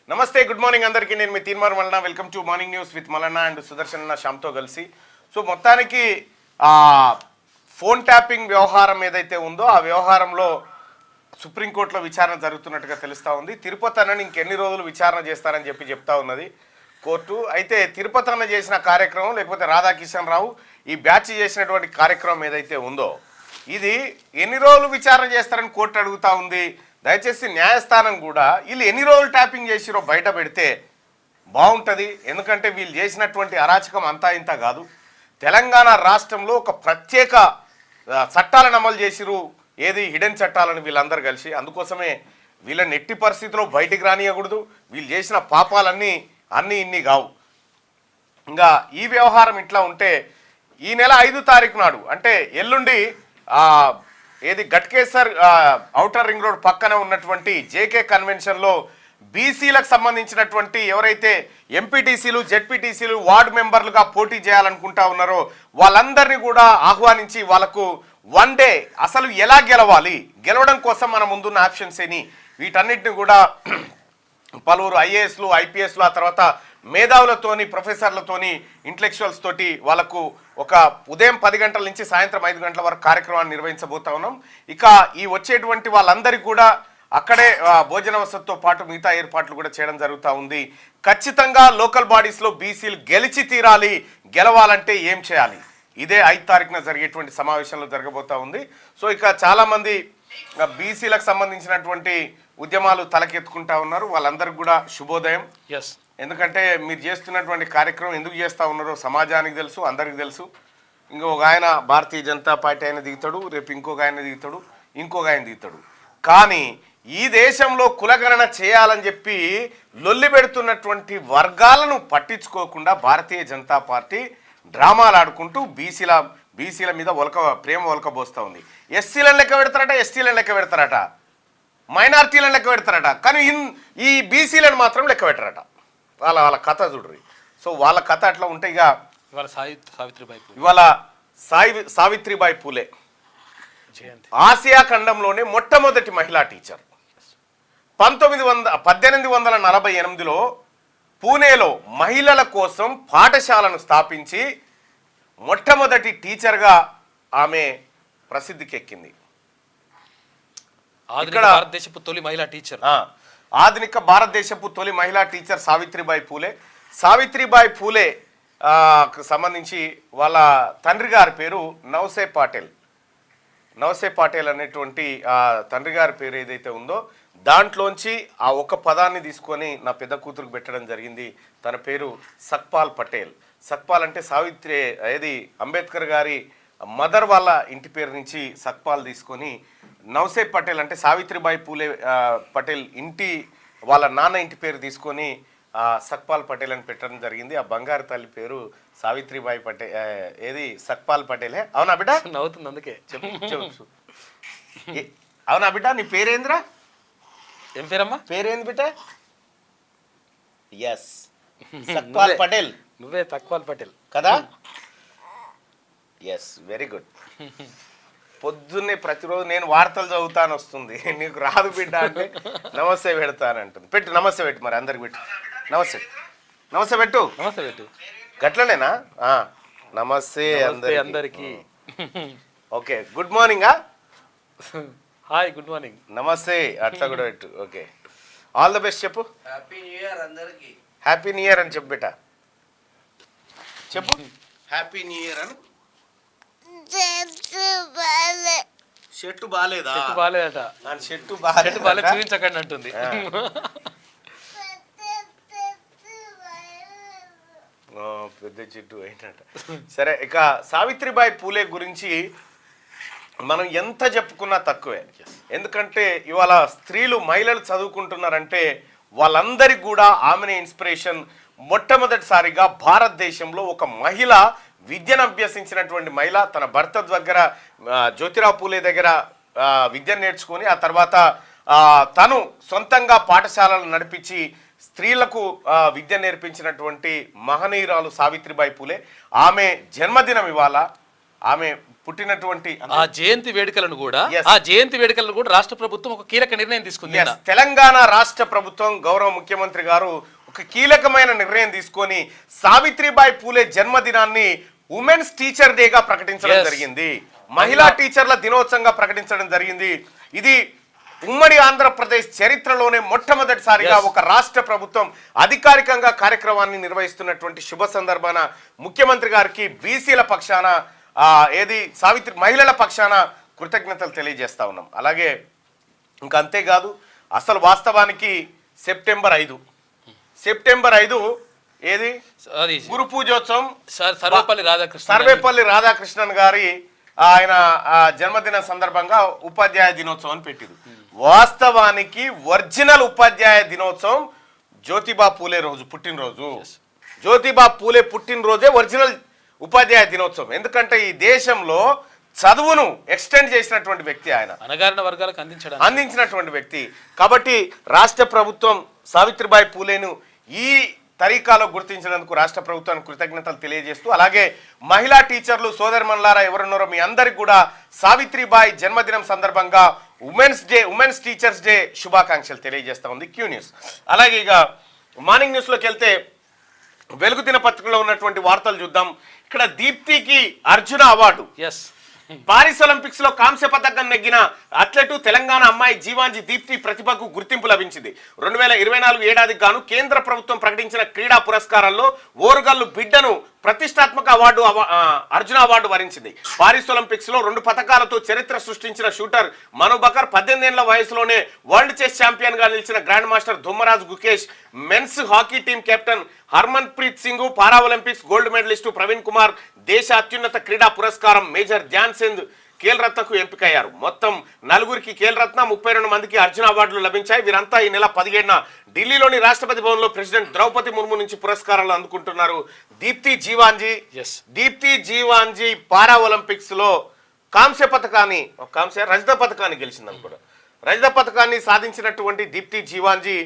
నమస్తే, good morning అందరికీ. నేను మీ Teenmaar Mallanna. Welcome to morning news with Mallanna and Sudarshan అన్న శ్యామ్తో కలిసి. సో మొత్తానికి ఫోన్ ట్యాపింగ్ వ్యవహారం ఏదైతే ఉందో ఆ వ్యవహారంలో సుప్రీంకోర్టులో విచారణ జరుగుతున్నట్టుగా తెలుస్తూ ఉంది. తిరుపతి అన్నని ఇంకెన్ని రోజులు విచారణ చేస్తారని చెప్తా ఉన్నది కోర్టు. అయితే తిరుపతి అన్న చేసిన కార్యక్రమం లేకపోతే రాధాకిషన్ రావు ఈ బ్యాచ్ చేసినటువంటి కార్యక్రమం ఏదైతే ఉందో ఇది ఎన్ని రోజులు విచారణ చేస్తారని కోర్టు అడుగుతూ ఉంది. దయచేసి న్యాయస్థానం కూడా వీళ్ళు ఎన్ని రోజులు ట్యాపింగ్ చేసిరో బయట పెడితే బాగుంటుంది. ఎందుకంటే వీళ్ళు చేసినటువంటి అరాచకం అంతా ఇంత కాదు. తెలంగాణ రాష్ట్రంలో ఒక ప్రత్యేక చట్టాలను అమలు చేసిరు, ఏది హిడెన్ చట్టాలను వీళ్ళందరూ కలిసి. అందుకోసమే వీళ్ళని ఎట్టి పరిస్థితిలో బయటికి రానియకూడదు. వీళ్ళు చేసిన పాపాలన్నీ ఇన్ని కావు. ఇంకా ఈ వ్యవహారం ఇట్లా ఉంటే ఈ నెల 5వ తారీఖు నాడు అంటే ఎల్లుండి ఏది గట్కేసర్ ఔటర్ రింగ్ రోడ్ పక్కన ఉన్నటువంటి జేకే కన్వెన్షన్లో బీసీలకు సంబంధించినటువంటి ఎవరైతే ఎంపీటీసీలు జెడ్పీటీసీలు వార్డు మెంబర్లుగా పోటీ చేయాలనుకుంటా ఉన్నారో వాళ్ళందరినీ కూడా ఆహ్వానించి వాళ్ళకు 1 డే అసలు ఎలా గెలవాలి, గెలవడం కోసం మన ముందున్న ఆప్షన్స్ ఏని వీటన్నిటిని కూడా పలువురు ఐఏఎస్లు ఐపీఎస్లు ఆ తర్వాత మేధావులతోని ప్రొఫెసర్లతోని ఇంటలెక్చువల్స్ తోటి వాళ్ళకు ఒక ఉదయం 10 గంటల నుంచి సాయంత్రం 5 గంటల వరకు కార్యక్రమాన్ని నిర్వహించబోతా ఉన్నాం. ఇక ఈ వచ్చేటువంటి వాళ్ళందరికీ కూడా అక్కడే భోజన వసతితో పాటు మిగతా ఏర్పాట్లు కూడా చేయడం జరుగుతూ ఉంది. ఖచ్చితంగా లోకల్ బాడీస్లో బీసీలు గెలిచి తీరాలి. గెలవాలంటే ఏం చేయాలి? ఇదే 5వ తారీఖున జరిగేటువంటి సమావేశంలో జరగబోతా ఉంది. సో ఇక చాలామంది బీసీలకు సంబంధించినటువంటి ఉద్యమాలు తలకెత్తుకుంటా ఉన్నారు. వాళ్ళందరికీ కూడా శుభోదయం. ఎందుకంటే మీరు చేస్తున్నటువంటి కార్యక్రమం ఎందుకు చేస్తూ ఉన్నారో సమాజానికి తెలుసు, అందరికీ తెలుసు. ఇంకొక ఆయన భారతీయ జనతా పార్టీ ఆయన దిగుతాడు, రేపు ఇంకొక ఆయన దిగుతాడు, ఇంకొక ఆయన దిగుతాడు. కానీ ఈ దేశంలో కులగణన చేయాలని చెప్పి లొల్లి పెడుతున్నటువంటి వర్గాలను పట్టించుకోకుండా భారతీయ జనతా పార్టీ డ్రామాలు ఆడుకుంటూ బీసీల మీద ప్రేమ ఒలకబోస్తూ ఉంది. ఎస్సీలను లెక్క పెడతారట, ఎస్టీలను లెక్క పెడతారట, మైనార్టీలను లెక్క పెడతారట, కానీ ఈ బీసీలను మాత్రం లెక్క పెట్టరట. వాళ్ళ కథ చూడ్రి. సో వాళ్ళ కథ అట్లా ఉంటే ఇక ఇవాళ సావిత్రిబాయి పూలే ఆసియా ఖండంలోనే మొట్టమొదటి మహిళా టీచర్. 1848లో పూణేలో మహిళల కోసం పాఠశాలను స్థాపించి మొట్టమొదటి టీచర్గా ఆమె ప్రసిద్ధికెక్కింది. భారతదేశపు తొలి మహిళా టీచర్, ఆధునిక భారతదేశపు తొలి మహిళా టీచర్ సావిత్రిబాయి పూలే. సావిత్రిబాయి పూలే సంబంధించి వాళ్ళ తండ్రి గారి పేరు నవసే పాటేల్ అనేటువంటి తండ్రి గారి పేరు ఏదైతే ఉందో దాంట్లోంచి ఆ ఒక్క పదాన్ని తీసుకొని నా పెద్ద కూతురుకు పెట్టడం జరిగింది. తన పేరు సక్పాల్ పటేల్. సక్పాల్ అంటే సావిత్రి ఏది అంబేద్కర్ గారి మదర్ వాళ్ళ ఇంటి పేరు నుంచి సక్పాల్ తీసుకొని నవసే పటేల్ అంటే సావిత్రిబాయి పూలే పటేల్ ఇంటి వాళ్ళ నాన్న ఇంటి పేరు తీసుకొని సక్పాల్ పటేల్ అని పెట్టడం జరిగింది. ఆ బంగారు తల్లి పేరు సావిత్రిబాయి పటేల్ ఏది సక్పాల్ పటేలే. అవునా బిడ్డ? నవ్వుతుంది అందుకే చెప్పు. అవునా బిడ్డ? నీ పేరేంద్రా? ఏం పేరమ్మా? పేరేంది బిడ్డ? ఎస్, సక్పాల్ పటేల్. నువ్వే సక్పాల్ పటేల్ కదా? Yes, very good. పొద్దున్నే ప్రతిరోజు నేను వార్తలు చదువుతాను వస్తుంది, నీకు రాదు బిడ్డ అంటే నమస్తే పెడతానంటుంది. పెట్టు, నమస్తే పెట్టు, మరి అందరికి పెట్టు. నమస్తే పెట్టు, నమస్తే పెట్టు. గట్లనేనా? నమస్తే అందరికి. ఓకే, గుడ్ మార్నింగా? Hi, good morning. నమస్తే అట్లా కూడా పెట్టు. ఓకే, ఆల్ ద బెస్ట్ చెప్పు. హ్యాపీ న్యూ ఇయర్ అందరికి. హ్యాపీ న్యూ ఇయర్ అని చెప్పు బిడ్డ, చెప్పు. హ్యాపీ న్యూ ఇయర్ అని. షర్టు బాగాలేదా? బాగాలేదట. షర్టు బాగాలేదు చూపించకండి అంటుంది. పెద్ద చెట్టు ఏంటంట. సరే, ఇక సావిత్రిబాయి పూలే గురించి మనం ఎంత చెప్పుకున్నా తక్కువే. ఎందుకంటే ఇవాళ మహిళలు చదువుకుంటున్నారంటే వాళ్ళందరికీ కూడా ఆమెనే ఇన్స్పిరేషన్. మొట్టమొదటిసారిగా భారతదేశంలో ఒక మహిళ విద్యను అభ్యసించినటువంటి మహిళ తన భర్త దగ్గర జ్యోతిరావు పూలే దగ్గర విద్యను నేర్చుకొని ఆ తర్వాత తను సొంతంగా పాఠశాలలు నడిపించి స్త్రీలకు విద్య నేర్పించినటువంటి మహనీయురాలు సావిత్రిబాయి పూలే. ఆమె జన్మదినం ఇవాళ. ఆమె పుట్టినటువంటి ఆ జయంతి వేడుకలను కూడా Yes. రాష్ట్ర ప్రభుత్వం ఒక కీలక నిర్ణయం తీసుకుంది Yes, తెలంగాణ రాష్ట్ర ప్రభుత్వం గౌరవ ముఖ్యమంత్రి గారు ఒక కీలకమైన నిర్ణయం తీసుకొని సావిత్రిబాయి పూలే జన్మదినాన్ని ఉమెన్స్ టీచర్ డేగా ప్రకటించడం Yes. జరిగింది. మహిళా టీచర్ల దినోత్సవంగా ప్రకటించడం జరిగింది. ఇది ఉమ్మడి ఆంధ్రప్రదేశ్ చరిత్రలోనే మొట్టమొదటిసారిగా ఒక రాష్ట్ర ప్రభుత్వం అధికారికంగా కార్యక్రమాన్ని నిర్వహిస్తున్నటువంటి శుభ సందర్భాన ముఖ్యమంత్రి గారికి బీసీల పక్షాన మహిళల పక్షాన కృతజ్ఞతలు తెలియజేస్తా ఉన్నాం. అలాగే ఇంకా అంతేకాదు, అసలు వాస్తవానికి సెప్టెంబర్ 5 ఏది అది గురు పూజోత్సవం సర్వేపల్లి రాధాకృష్ణన్ గారి ఆయన జన్మదిన సందర్భంగా ఉపాధ్యాయ దినోత్సవం అని పెట్టింది. వాస్తవానికి ఒరిజినల్ ఉపాధ్యాయ దినోత్సవం జ్యోతిబా పూలే పుట్టినరోజు. జ్యోతిబా పూలే పుట్టినరోజే ఒరిజినల్ ఉపాధ్యాయ దినోత్సవం. ఎందుకంటే ఈ దేశంలో చదువును ఎక్స్టెండ్ చేసినటువంటి వ్యక్తి ఆయన, అణగారిన వర్గాలకు అందించినటువంటి వ్యక్తి. కాబట్టి రాష్ట్ర ప్రభుత్వం సావిత్రిబాయి పూలేను ఈ తరీకాలో గుర్తించినందుకు రాష్ట్ర ప్రభుత్వానికి కృతజ్ఞతలు తెలియజేస్తూ, అలాగే మహిళా టీచర్లు సోదరిమణులారా ఎవరున్నారో మీ అందరికి కూడా సావిత్రిబాయి జన్మదినం సందర్భంగా ఉమెన్స్ టీచర్స్ డే శుభాకాంక్షలు తెలియజేస్తా ఉంది క్యూ న్యూస్. అలాగే ఇక మార్నింగ్ న్యూస్లోకి వెళ్తే వెలుగు దినపత్రికలో ఉన్నటువంటి వార్తలు చూద్దాం. ఇక్కడ దీప్తికి అర్జున అవార్డు. పారిస్ ఒలింపిక్స్ లో కాంస్య పథకం నెగ్గిన అథ్లెటు తెలంగాణ అమ్మాయి జీవాంజీ దీప్తి ప్రతిభకు గుర్తింపు లభించింది. 2024 ఏడాదికి గాను కేంద్ర ప్రభుత్వం ప్రకటించిన క్రీడా పురస్కారాల్లో ఓరుగల్లు బిడ్డను ప్రతిష్టాత్మక అర్జున అవార్డు వరించింది. పారిస్ ఒలింపిక్స్ లో 2 పథకాలతో చరిత్ర సృష్టించిన షూటర్ మను బకర్ 18 ఏళ్ల వయసులోనే వరల్డ్ చెస్ ఛాంపియన్ గా నిలిచిన grand master Dommaraju Gukesh, men's hockey team captain Harmanpreet Singh, para Olympics gold medalist Praveen Kumar దేశ అత్యున్నత క్రీడా పురస్కారం మేజర్ ధ్యాన్ చంద్ ఖేల్ రత్నకు ఎంపికయ్యారు. మొత్తం 4కి ఖేల్ రత్న, 32 మందికి అర్జున అవార్డులు లభించాయి. వీరంతా ఈ నెల 17న ఢిల్లీలోని రాష్ట్రపతి భవన్లో ప్రెసిడెంట్ ద్రౌపది ముర్ము నుంచి పురస్కారాలు అందుకుంటున్నారు. దీప్తి జీవాంజీ పారా ఒలింపిక్స్ లో రజత పథకాన్ని గెలిచింది అనుకుంటా. రజత పథకాన్ని సాధించినటువంటి దీప్తి జీవాంజీ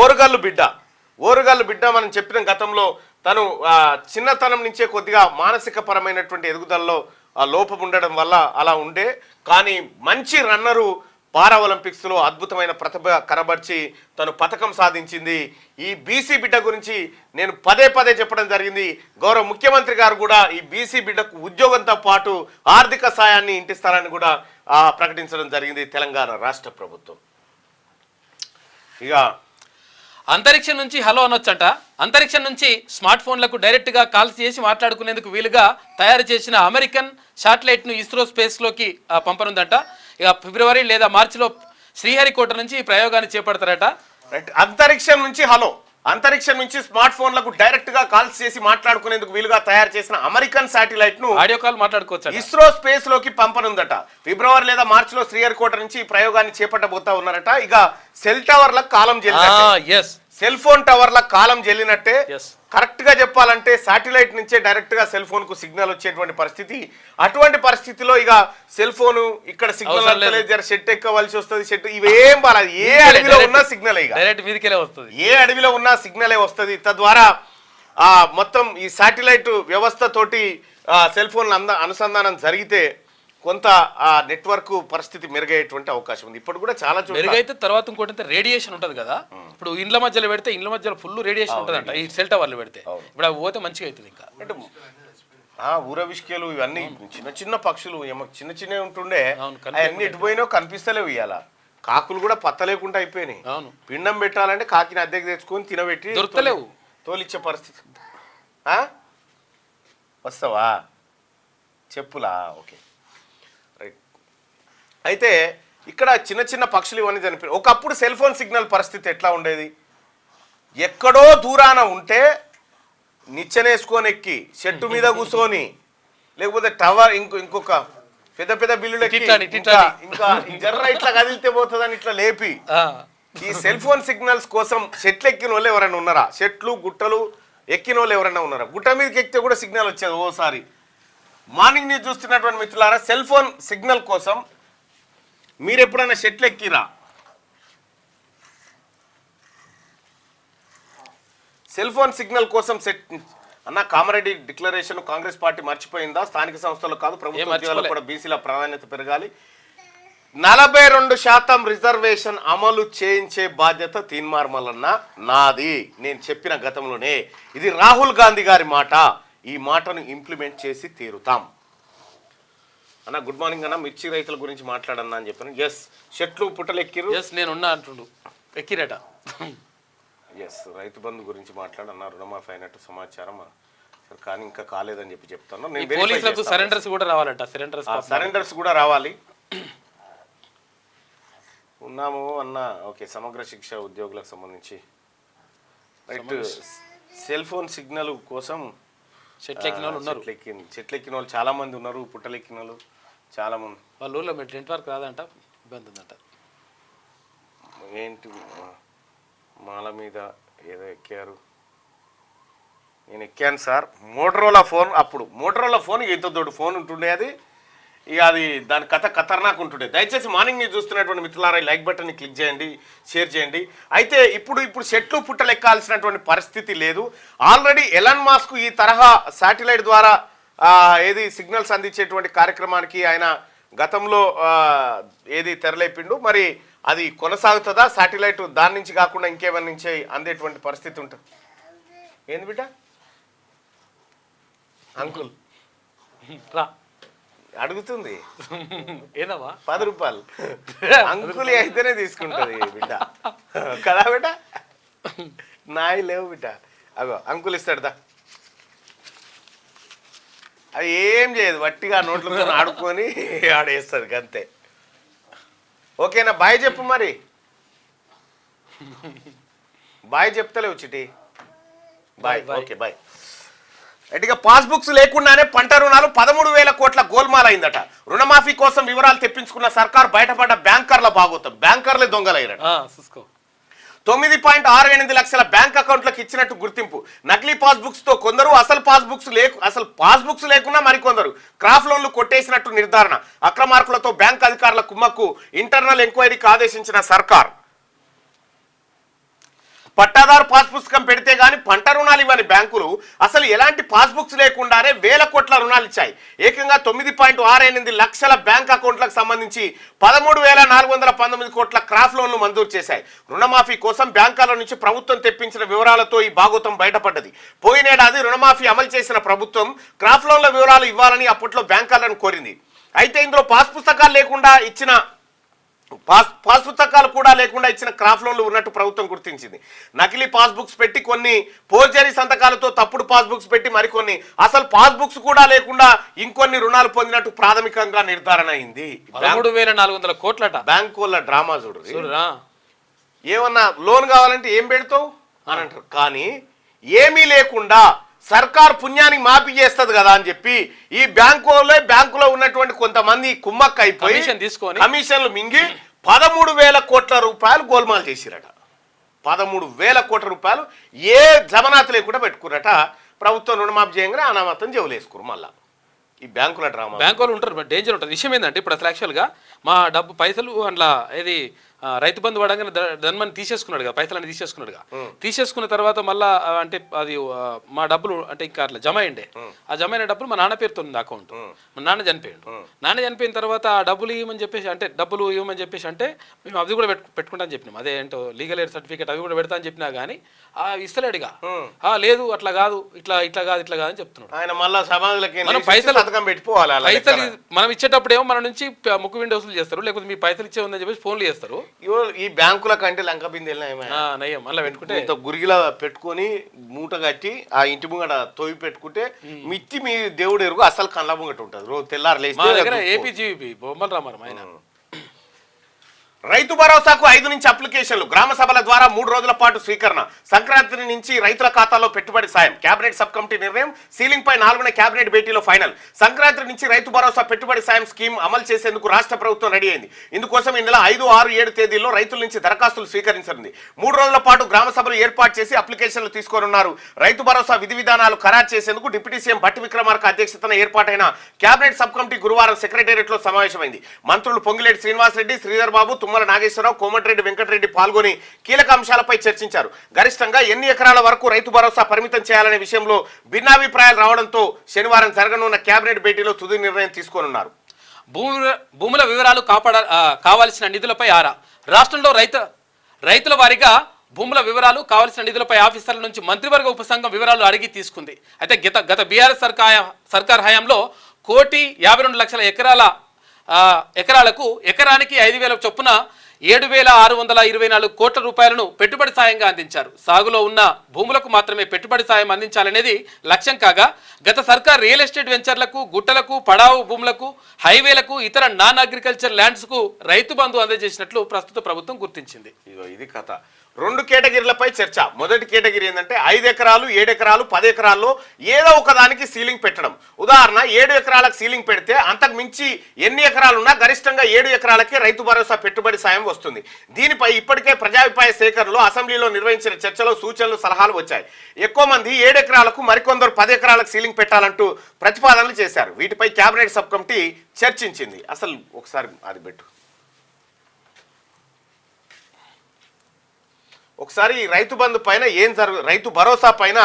ఓరుగల్లు బిడ్డ మనం చెప్పిన గతంలో తను చిన్నతనం నుంచే కొద్దిగా మానసిక పరమైనటువంటి ఎదుగుదలలో లోపం ఉండడం వల్ల అలా ఉండే, కానీ మంచి రన్నరు పారా ఒలింపిక్స్ లో అద్భుతమైన ప్రతిభ కనబర్చి తను పథకం సాధించింది. ఈ బీసీ బిడ్డ గురించి నేను పదే చెప్పడం జరిగింది. గౌరవ ముఖ్యమంత్రి గారు కూడా ఈ బీసీ బిడ్డకు ఉద్యోగంతో పాటు ఆర్థిక సాయాన్ని ఇంటి స్థలాన్ని కూడా ప్రకటించడం జరిగింది తెలంగాణ రాష్ట్ర ప్రభుత్వం. ఇక అంతరిక్షం నుంచి హలో అనొచ్చంట. అంతరిక్షం నుంచి స్మార్ట్ ఫోన్లకు డైరెక్ట్గా కాల్స్ చేసి మాట్లాడుకునేందుకు వీలుగా తయారు చేసిన అమెరికన్ శాటిలైట్ను ఇస్రో స్పేస్లోకి పంపనుందంట. ఇక ఫిబ్రవరి లేదా మార్చిలో శ్రీహరికోట నుంచి ఈ ప్రయోగాన్ని చేపడతారట. అంతరిక్షం నుంచి స్మార్ట్ ఫోన్లకు డైరెక్ట్ గా కాల్స్ చేసి మాట్లాడుకునేందుకు వీలుగా తయారు చేసిన అమెరికన్ శాటిలైట్ ను ఆడియో కాల్ మాట్లాడుకోవచ్చు ఇస్రో స్పేస్ లోకి పంపనుందట. ఫిబ్రవరి లేదా మార్చిలో శ్రీహరికోట నుంచి ఈ ప్రయోగాన్ని చేపట్టబోతా ఉన్నారట. ఇక సెల్ టవర్లకు కాలం సెల్ ఫోన్ టవర్లకు కాలం చెల్లినట్టే. కరెక్ట్ గా చెప్పాలంటే శాటిలైట్ నుంచే డైరెక్ట్ గా సెల్ ఫోన్ కు సిగ్నల్ వచ్చేటువంటి పరిస్థితి. అటువంటి పరిస్థితిలో ఇక సెల్ ఫోన్ ఇక్కడ సిగ్నల్ సెట్ ఎక్కవలసి వస్తుంది. సెట్ ఇవేం బాగా ఏ అడవిలో ఉన్నా సిగ్నల్ ఏ అడవిలో ఉన్నా సిగ్నలే వస్తుంది. తద్వారా మొత్తం ఈ శాటిలైట్ వ్యవస్థ తోటి సెల్ ఫోన్ అనుసంధానం జరిగితే కొంత నెట్వర్క్ పరిస్థితి మెరుగయ్యేటువంటి అవకాశం ఉంది. ఇప్పుడు కూడా చాలా మెరుగైతే తర్వాత ఇంకోటి రేడియేషన్ ఉంటుంది కదా. ఇప్పుడు ఇండ్ల మధ్యలో పెడితే ఇండ్ల మధ్యలో ఫుల్ రేడియేషన్ ఉంటుందంట. ఈ సెల్ టవర్లు పెడితే ఇప్పుడు అవి పోతే మంచిగా అవుతుంది. ఇంకా అంటే ఊరవిష్కలు ఇవన్నీ చిన్న పక్షులు చిన్నవి ఉంటుండే, అవన్నీ ఎటుపోయినో కనిపిస్తలేవు. ఇవాళ కాకులు కూడా పత్త లేకుండా అయిపోయినాయి. పిండం పెట్టాలంటే కాకిని అద్దెకి తెచ్చుకొని తినబెట్టి దొరకలేవు, తోలిచ్చే పరిస్థితి. వస్తావా చెప్పులా? Okay right. అయితే ఇక్కడ చిన్న పక్షులు ఇవన్నీ చనిపోయి ఒకప్పుడు సెల్ ఫోన్ సిగ్నల్ పరిస్థితి ఎట్లా ఉండేది? ఎక్కడో దూరాన ఉంటే నిచ్చెనేసుకొని ఎక్కి చెట్టు మీద కూర్చొని, లేకపోతే టవర్ ఇంకొక పెద్ద బిల్లులు ఇంకా జర్ర ఇట్లా కదిలితే పోతుందని ఇట్లా లేపి ఈ సెల్ ఫోన్ సిగ్నల్స్ కోసం చెట్లు ఎక్కిన వాళ్ళు ఎవరైనా ఉన్నారా? చెట్లు గుట్టలు ఎక్కిన వాళ్ళు ఎవరైనా ఉన్నారా? గుట్ట మీదకి ఎక్కితే కూడా సిగ్నల్ వచ్చేది ఓసారి. మార్నింగ్ న్యూస్ చూస్తున్నటువంటి మిత్రులారా, సెల్ ఫోన్ సిగ్నల్ కోసం మీరు ఎప్పుడైనా చెట్లు ఎక్కిరా? సెల్ ఫోన్ సిగ్నల్ కోసం అన్న కామారెడ్డి డిక్లరేషన్ కాంగ్రెస్ పార్టీ మర్చిపోయిందా? స్థానిక సంస్థలు కాదు ప్రభుత్వ ఉద్యోగాలు కూడా బీసీల ప్రాధాన్యత పెరగాలి. 42% రిజర్వేషన్ అమలు చేయించే బాధ్యత తీన్మార్ మల్లన్న నాది. నేను చెప్పిన గతంలోనే ఇది రాహుల్ గాంధీ గారి మాట. ఈ మాటను ఇంప్లిమెంట్ చేసి తీరుతాం అన్న. గుడ్ మార్నింగ్ అన్న. మిర్చి రైతుల గురించి మాట్లాడన్నా అని చెప్పాను. ఎస్, చెట్లు పుట్టలెక్కిరు. ఎస్ నేనున్నా అంటుండు, ఎక్కిరట. ఎస్, రైతు బంధు గురించి మాట్లాడన్నా. రుణమాఫీ అయినట్టు సమాచారం కానీ ఇంకా కాలేదని చెప్తాను. నేను పోలీసులకు సరెండర్స్ కూడా రావాలంట. సరెండర్స్ కూడా రావాలి. ఉన్నాము అన్న. ఓకే, సమగ్ర శిక్ష ఉద్యోగులకు సంబంధించి రైట్. సెల్ ఫోన్ సిగ్నల్ కోసం చెట్లెక్కిన వాళ్ళు ఉన్నారు. చెట్లెక్కిన వాళ్ళు చాలా మంది ఉన్నారు. పుట్టలెక్కిన వాళ్ళు చాలా మంది. వాళ్ళ ఊళ్ళో మీరు టెంట్ వర్క్ రాదంట, ఇబ్బంది ఉందంట. ఏంటి మాల మీద ఏదో ఎక్కారు. నేను ఎక్కాను సార్. Motorola phone. అప్పుడు మోటరోలా ఫోన్ ఇంత దొడ్డు ఫోన్ ఉంటుండే. అది ఇక అది దాని కథ ఖతర్నాక్ ఉంటుండే. దయచేసి మార్నింగ్ న్యూస్ చూస్తున్నటువంటి మిత్రులారా లైక్ బటన్ని క్లిక్ చేయండి, షేర్ చేయండి. అయితే ఇప్పుడు చెట్లు పుట్టలెక్కాల్సినటువంటి పరిస్థితి లేదు. ఆల్రెడీ ఎలాన్ మాస్క్ ఈ తరహా శాటిలైట్ ద్వారా ఏది సిగ్నల్స్ అందించేటువంటి కార్యక్రమానికి ఆయన గతంలో ఏది తెరలేపిండు. మరి అది కొనసాగుతుందా? శాటిలైట్ దాని నుంచి కాకుండా ఇంకేమన్నా నుంచి అందేటువంటి పరిస్థితి ఉంటుంది. ఏంది బిడ్డ అంకుల్ రా అడుగుతుంది. ఏదమ్మా 10 రూపాయలు అంకులి అయితేనే తీసుకుంటుంది బిడ్డ కదా బిడ్డ. నాయి లేవు బిడ్డ. అగో అంకుల్ ఇస్తాడుదా. అది ఏం చేయదు, వట్టిగా నోట్లతో ఆడుకొని ఆడేస్తుంది అంతే. ఓకేనా? బాయ్ చెప్పు. మరి బాయ్ చెప్తలేవు చిటి. బాయ్. Okay bye. ఇక పాస్బుక్స్ లేకుండానే పంట రుణాలు 13,000 కోట్ల గోల్మాల్ అయిందట. రుణమాఫీ కోసం వివరాలు తెప్పించుకున్న సర్కార్ బయటపడ్డ బ్యాంకర్ల భాగోతం. బ్యాంకర్లే దొంగలయ్యారట. 9.68 లక్షల బ్యాంక్ అకౌంట్లకు ఇచ్చినట్టు గుర్తింపు. నకిలీ పాస్బుక్స్ తో కొందరు, అసలు పాస్బుక్స్ లేకున్నా మరికొందరు క్రాఫ్ లోన్లు కొట్టేసినట్టు నిర్ధారణ. అక్రమార్కులతో బ్యాంక్ అధికారుల కుమ్మక్కు ఇంటర్నల్ ఎంక్వైరీకి ఆదేశించిన సర్కార్. పట్టాదారు పాస్ పుస్తకం పెడితే గాని పంట రుణాలు ఇవ్వని బ్యాంకులు అసలు ఎలాంటి పాస్బుక్స్ లేకుండానే 1000 కోట్ల రుణాలు ఇచ్చాయి. ఏకంగా 9.68 లక్షల బ్యాంక్ అకౌంట్లకు సంబంధించి 13,419 కోట్ల క్రాఫ్ లోన్లు మంజూరు చేశాయి. రుణమాఫీ కోసం బ్యాంకుల నుంచి ప్రభుత్వం తెప్పించిన వివరాలతో ఈ భాగోతం బయటపడ్డది. పోయినేడాది రుణమాఫీ అమలు చేసిన ప్రభుత్వం క్రాఫ్ లోన్ల వివరాలు ఇవ్వాలని అప్పట్లో బ్యాంకులను కోరింది. అయితే ఇందులో పాస్ పుస్తకాలు కూడా లేకుండా ఇచ్చిన క్రాఫ్ లోన్లు ఉన్నట్టు ప్రభుత్వం గుర్తించింది. నకిలీ పాస్బుక్స్ పెట్టి, కొన్ని ఫోర్జరీ సంతకాలతో తప్పుడు పాస్బుక్స్ పెట్టి, మరికొన్ని అసలు పాస్బుక్స్ కూడా లేకుండా ఇంకొన్ని రుణాలు పొందినట్టు ప్రాథమికంగా నిర్ధారణ అయింది. 13,400 కోట్లట. బ్యాంకు వాళ్ళ డ్రామా చూడు. ఏమన్నా లోన్ కావాలంటే ఏం పెడతావు అని అంటారు. కానీ ఏమీ లేకుండా సర్కార్ పుణ్యానికి మాఫీ చేస్తుంది కదా అని చెప్పి ఈ బ్యాంకులో ఉన్నటువంటి కొంతమంది కుమ్మక్క అయిపోయి కమిషన్లు మింగి 13,000 కోట్ల రూపాయలు గోల్మాల్ చేసిరట. 13,000 కోట్ల రూపాయలు ఏ జమనాథ్ లేకుండా పెట్టుకురట. ప్రభుత్వం రుణమాఫీ చేయగానే అనామతం జవులేసుకురు. మళ్ళా ఈ బ్యాంకుల డ్రామా. బ్యాంకు వాళ్ళు ఉంటారు, డేంజర్ ఉంటుంది. విషయం ఏంటంటే ఇప్పుడు అసలు యాక్చువల్గా మా డబ్బు పైసలు అందులో ఏది రైతు బంధు పడంగానే ధన్మని తీసేసుకున్నాడుగా, పైసలన్నీ తీసేసుకున్న తర్వాత మళ్ళీ అంటే అది మా డబ్బులు అంటే ఇంకా అట్లా జమ అయ్యండే. ఆ జమ అయిన డబ్బులు మా నాన్న పేరుతో ఉంది అకౌంట్. మా నాన్న చనిపోయిన తర్వాత ఆ డబ్బులు ఇవ్వమని చెప్పేసి అంటే మేము అవి కూడా పెట్టుకుంటామని చెప్పినాం. అదే ఏంటో లీగల్ ఎయిడ్ సర్టిఫికేట్ అవి కూడా పెడతా అని చెప్పినా కానీ ఇస్తలేడుగా. లేదు అట్లా కాదు, ఇట్లా కాదు అని చెప్తున్నాడు ఆయన. మళ్ళీ సమాజంలోకి మనం పైసలు మనం ఇచ్చేటప్పుడు ఏమో మన నుంచి ముక్కు విండి వసూలు చేస్తారు, లేకపోతే మీ పైసలు ఇచ్చే ఉందని చెప్పేసి ఫోన్లు చేస్తారు. ఈ బ్యాంకుల కంటే లంక బిందెలు నయం. మళ్ళీ పెట్టుకుంటే గురిగిలా పెట్టుకొని మూట కట్టి ఆ ఇంటి ముంగట తోవి పెట్టుకుంటే మిత్తి మీ దేవుడు ఎరుగు అసలు కళ్ళ ముంగట ఉంటుంది. రోజు తెల్లారు లేచి ఏపీజీవీ బొమ్మల రామారావు ఆయన. రైతు భరోసాకు 5 నుంచి అప్లికేషన్లు. గ్రామ సభల ద్వారా 3 రోజుల పాటు స్వీకరణ. సంక్రాంతి నుంచి రైతుల ఖాతాలో పెట్టుబడి సాయం. కేబినెట్ సబ్ కమిటీ నిర్ణయం. సీలింగ్ పై 4వ కేబినెట్ భేటీలో ఫైనల్. సంక్రాంతి నుంచి రైతు భరోసా పెట్టుబడి సాయం స్కీమ్ అమలు చేసేందుకు రాష్ట్ర ప్రభుత్వం రెడీ అయింది. ఇందుకోసం ఈ నెల 5, 6, 7 తేదీల్లో రైతుల నుంచి దరఖాస్తులు స్వీకరించనుంది. 3 రోజుల పాటు గ్రామ సభలు ఏర్పాటు చేసి అప్లికేషన్లు తీసుకోనున్నారు. రైతు భరోసా విధి విధానాలు ఖరారు చేసేందుకు డిప్యూటీ సీఎం భట్టి విక్రమార్క అధ్యక్షతన ఏర్పాటైన కేబినెట్ సబ్ కమిటీ గురువారం సెక్రటేరియట్ లో సమావేశమైంది. మంత్రులు పొంగిలేటి శ్రీనివాసరెడ్డి, శ్రీధర్ బాబు, తుమ్మల నాగేశ్వరరావు, కోమటిరెడ్డి వెంకటరెడ్డి పాల్గొని కీలక అంశాలపై చర్చించారు. గరిష్టంగా ఎన్ని ఎకరాల వరకు రైతు భరోసా పరిమితం చేయాలనే విషయంలో భిన్నాభిప్రాయాలు రావడంతో శనివారం జరగనున్న కేబినెట్ భేటీలో తుది నిర్ణయం తీసుకోనున్నారు. భూముల వివరాలు కావాల్సిన నిధులపై ఆరా. రాష్ట్రంలో రైతుల వారీగా భూముల వివరాలు కావాల్సిన నిధులపై ఆఫీసర్ల నుంచి మంత్రివర్గ ఉపసంఘం వివరాలు అడిగి తీసుకుంది. అయితే గత బీఆర్ఎస్ సర్కార్ హయాంలో 1,52,00,000 ఎకరాలకు ఎకరానికి 5,000 చొప్పున 7,624 కోట్ల రూపాయలను పెట్టుబడి సాయంగా అందించారు. సాగులో ఉన్న భూములకు మాత్రమే పెట్టుబడి సాయం అందించాలనేది లక్ష్యం కాగా, గత సర్కార్ రియల్ ఎస్టేట్ వెంచర్లకు, గుట్టలకు, పడావు భూములకు, హైవేలకు, ఇతర నాన్ అగ్రికల్చర్ ల్యాండ్స్కు రైతు బంధు అందజేసినట్లు ప్రస్తుత ప్రభుత్వం గుర్తించింది. ఇది కథ. 2 కేటగిరీలపై చర్చ. మొదటి కేటగిరీ ఏంటంటే 5 ఎకరాలు, 7 ఎకరాలు, 10 ఎకరాల్లో ఏదో ఒకదానికి సీలింగ్ పెట్టడం. ఉదాహరణ 7 ఎకరాలకు సీలింగ్ పెడితే అంతకు మించి ఎన్ని ఎకరాలున్నా గరిష్టంగా 7 ఎకరాలకే రైతు భరోసా పెట్టుబడి సాయం వస్తుంది. దీనిపై ఇప్పటికే ప్రజాభిప్రాయ సేకరణలో అసెంబ్లీలో నిర్వహించిన చర్చలో సూచనలు, సలహాలు వచ్చాయి. ఎక్కువ మంది 7 ఎకరాలకు, మరికొందరు 10 ఎకరాలకు సీలింగ్ పెట్టాలంటూ ప్రతిపాదనలు చేశారు. వీటిపై కేబినెట్ సబ్ కమిటీ చర్చించింది. అసలు ఒకసారి అది పెట్టు. ఒకసారి రైతు బంధు పైన రైతు భరోసా పైన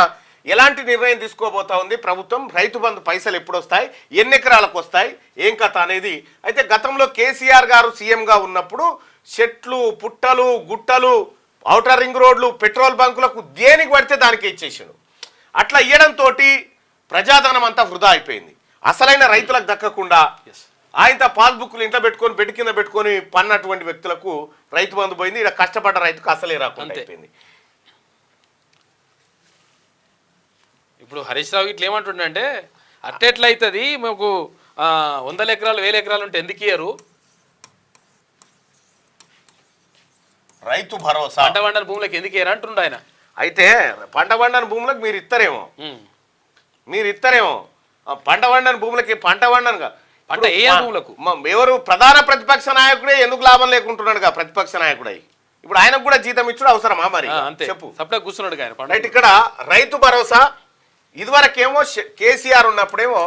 ఎలాంటి నిర్ణయం తీసుకోబోతా ఉంది ప్రభుత్వం, రైతు బంధు పైసలు ఎప్పుడు వస్తాయి, ఎన్ని ఎకరాలకు వస్తాయి, ఏం కథ అనేది. అయితే గతంలో కేసీఆర్ గారు సీఎంగా ఉన్నప్పుడు చెట్లు, పుట్టలు, గుట్టలు, ఔటర్ రింగ్ రోడ్లు, పెట్రోల్ బంకులకు దేనికి పడితే దానికి ఇచ్చేసాడు. అట్లా ఇవ్వడంతో ప్రజాధనం అంతా వృధా అయిపోయింది. అసలైన రైతులకు దక్కకుండా ఆయన పాస్బుక్లు ఇంట్లో పెట్టుకొని బెడ్ కింద పెట్టుకొని పన్నటువంటి వ్యక్తులకు రైతు బంధు పోయింది. ఇలా కష్టపడ్డ రైతుకు అసలే రాకుండా అయిపోయింది. ఇప్పుడు హరీష్ రావు ఇట్లా ఏమంటుండే, అట్టెట్లయితుంది మాకు 100 ఎకరాలు 1000 ఎకరాలు ఉంటే ఎందుకు ఇయ్యరు, రైతు భరోసా పంట పండని భూములకు ఎందుకు ఇయ్యరు అంటుండ ఆయన. అయితే పంట పండని భూములకు మీరు ఇస్తారేమో పంట పండని భూములకి పంట పండను పంట ఏ భూములకు ఎవరు ప్రధాన ప్రతిపక్ష నాయకుడే ఎందుకు లాభం లేకుంటున్నాడుగా ప్రతిపక్ష నాయకుడై. ఇప్పుడు ఆయనకు కూడా జీతం ఇచ్చుడు అవసరమా మరి? చెప్పు. సప్లై కూర్చున్నాడు ఆయన. రైట్. ఇక్కడ రైతు భరోసా ఇదివరకేమో కేసీఆర్ ఉన్నప్పుడేమో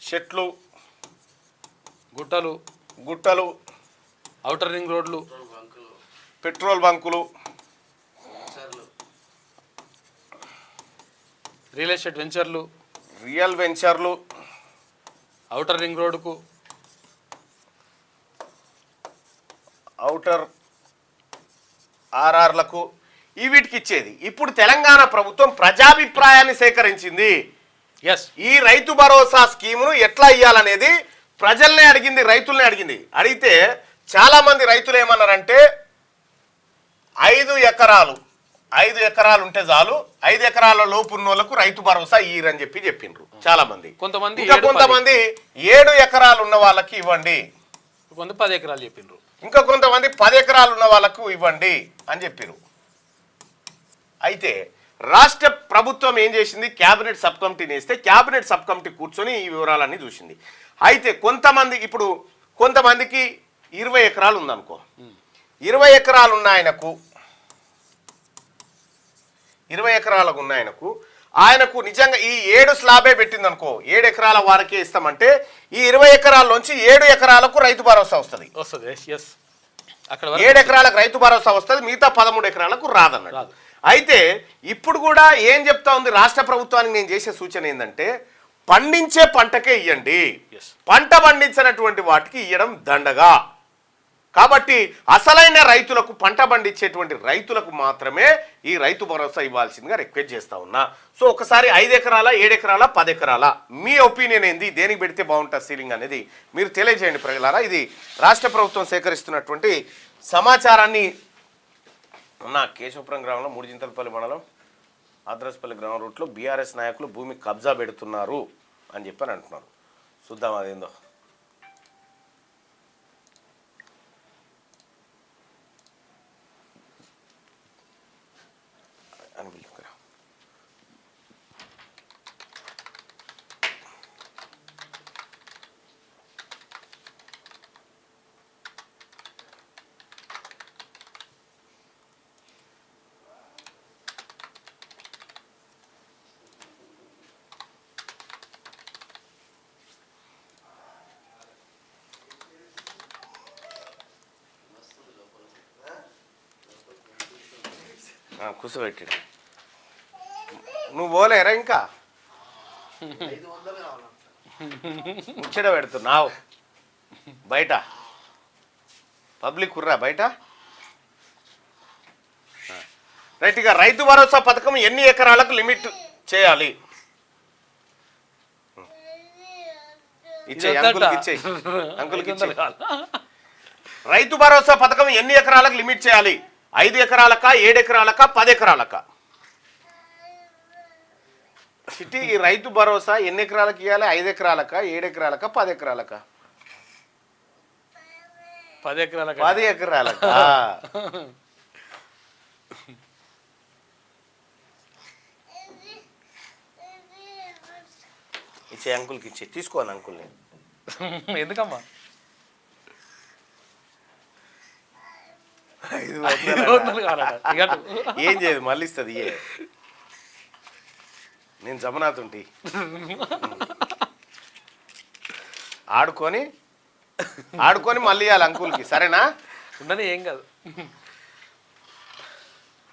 చెట్లు, గుట్టలు, ఔటర్ రింగ్ రోడ్లు, పెట్రోల్ బంకులు, రియల్ ఎస్టేట్ వెంచర్లు, ఔటర్ రింగ్ రోడ్కు, ఔటర్ ఆర్ఆర్లకు వీటికి ఇచ్చేది. ఇప్పుడు తెలంగాణ ప్రభుత్వం ప్రజాభిప్రాయాన్ని సేకరించింది. ఈ రైతు భరోసా స్కీమును ఎట్లా ఇయ్యాలనేది ప్రజల్నే అడిగింది, రైతుల్నే అడిగింది. అడిగితే చాలా మంది రైతులు ఏమన్నారంటే 5 ఎకరాలు ఉంటే చాలు, 5 ఎకరాల లోపు ఉన్నోళ్లకు రైతు భరోసా ఇయ్యరని చెప్పిండ్రు చాలా మంది. కొంతమంది 7 ఎకరాలు ఉన్న వాళ్ళకి ఇవ్వండి, 10 ఎకరాలు చెప్పిండ్రు, ఇంకా కొంతమంది 10 ఎకరాలు ఉన్న వాళ్ళకు ఇవ్వండి అని చెప్పారు. అయితే రాష్ట్ర ప్రభుత్వం ఏం చేసింది, కేబినెట్ సబ్ కమిటీని వేస్తే కేబినెట్ సబ్ కమిటీ కూర్చొని ఈ వివరాలన్నీ చూసింది. అయితే కొంతమందికి 20 ఎకరాలు ఉందనుకో, 20 ఎకరాలు ఉన్న ఆయనకు 20 ఎకరాలకు ఉన్న ఆయనకు నిజంగా ఈ 7 స్లాబే పెట్టింది అనుకో, 7 ఎకరాల వారికే ఇస్తామంటే ఈ 20 ఎకరాల్లోంచి 7 ఎకరాలకు రైతు భరోసా వస్తుంది. 7 ఎకరాలకు రైతు భరోసా వస్తుంది, మిగతా 13 ఎకరాలకు రాదన్నాడు. అయితే ఇప్పుడు కూడా ఏం చెప్తా ఉంది రాష్ట్ర ప్రభుత్వానికి నేను చేసే సూచన ఏంటంటే, పండించే పంటకే ఇవ్వండి, పంట పండించినటువంటి వాటికి ఇవ్వడం దండగా. కాబట్టి అసలైన రైతులకు, పంట పండించేటువంటి రైతులకు మాత్రమే ఈ రైతు భరోసా ఇవ్వాల్సిందిగా రిక్వెస్ట్ చేస్తా ఉన్నా. సో ఒకసారి 5 ఎకరాల, 7 ఎకరాల, 10 ఎకరాల మీ ఒపీనియన్ ఏంది, దేనికి పెడితే బాగుంటుంది సీలింగ్ అనేది మీరు తెలియజేయండి ప్రజలారా. ఇది రాష్ట్ర ప్రభుత్వం సేకరిస్తున్నటువంటి సమాచారాన్ని ఉన్న కేశవపురం గ్రామంలో మూడుజింతలపల్లి మండలం ఆద్రస్పల్లి గ్రామం రూట్లో బీఆర్ఎస్ నాయకులు భూమి కబ్జా పెడుతున్నారు అని చెప్పని అంటున్నారు. చూద్దాం అదేందో. కూర్చోబెట్టి నువ్వు పోలేరా ఇంకా 500 కావాలంట. ముచ్చట పెడుతున్నావు బయట పబ్లిక్ కుర్రా బయట. రైట్గా రైతు భరోసా పథకం ఎన్ని ఎకరాలకు లిమిట్ చేయాలి? ఇచ్చే అంకుల్కి ఇచ్చే. రైతు భరోసా పథకం ఎన్ని ఎకరాలకు లిమిట్ చేయాలి? 5 ఎకరాలకా, 7 ఎకరాలకా, 10 ఎకరాలకా? సిటీ ఈ రైతు భరోసా ఎన్ని ఎకరాలకు ఇవ్వాలి? 5 ఎకరాలకా, 7 ఎకరాలకా, 10 ఎకరాలకా? 10 ఎకరాలకా? 10 ఎకరాలకా. ఇచ్చే అంకుల్కి ఇచ్చే. తీసుకోను అంకుల్ని. ఎందుకమ్మా? 500 ఏం చేయదు, మళ్ళీ ఇస్తుంది. నేను జమనాథుంటి ఆడుకొని మళ్ళీ ఇవ్వాలి అంకుల్కి, సరేనా? ఉండని ఏం కాదు.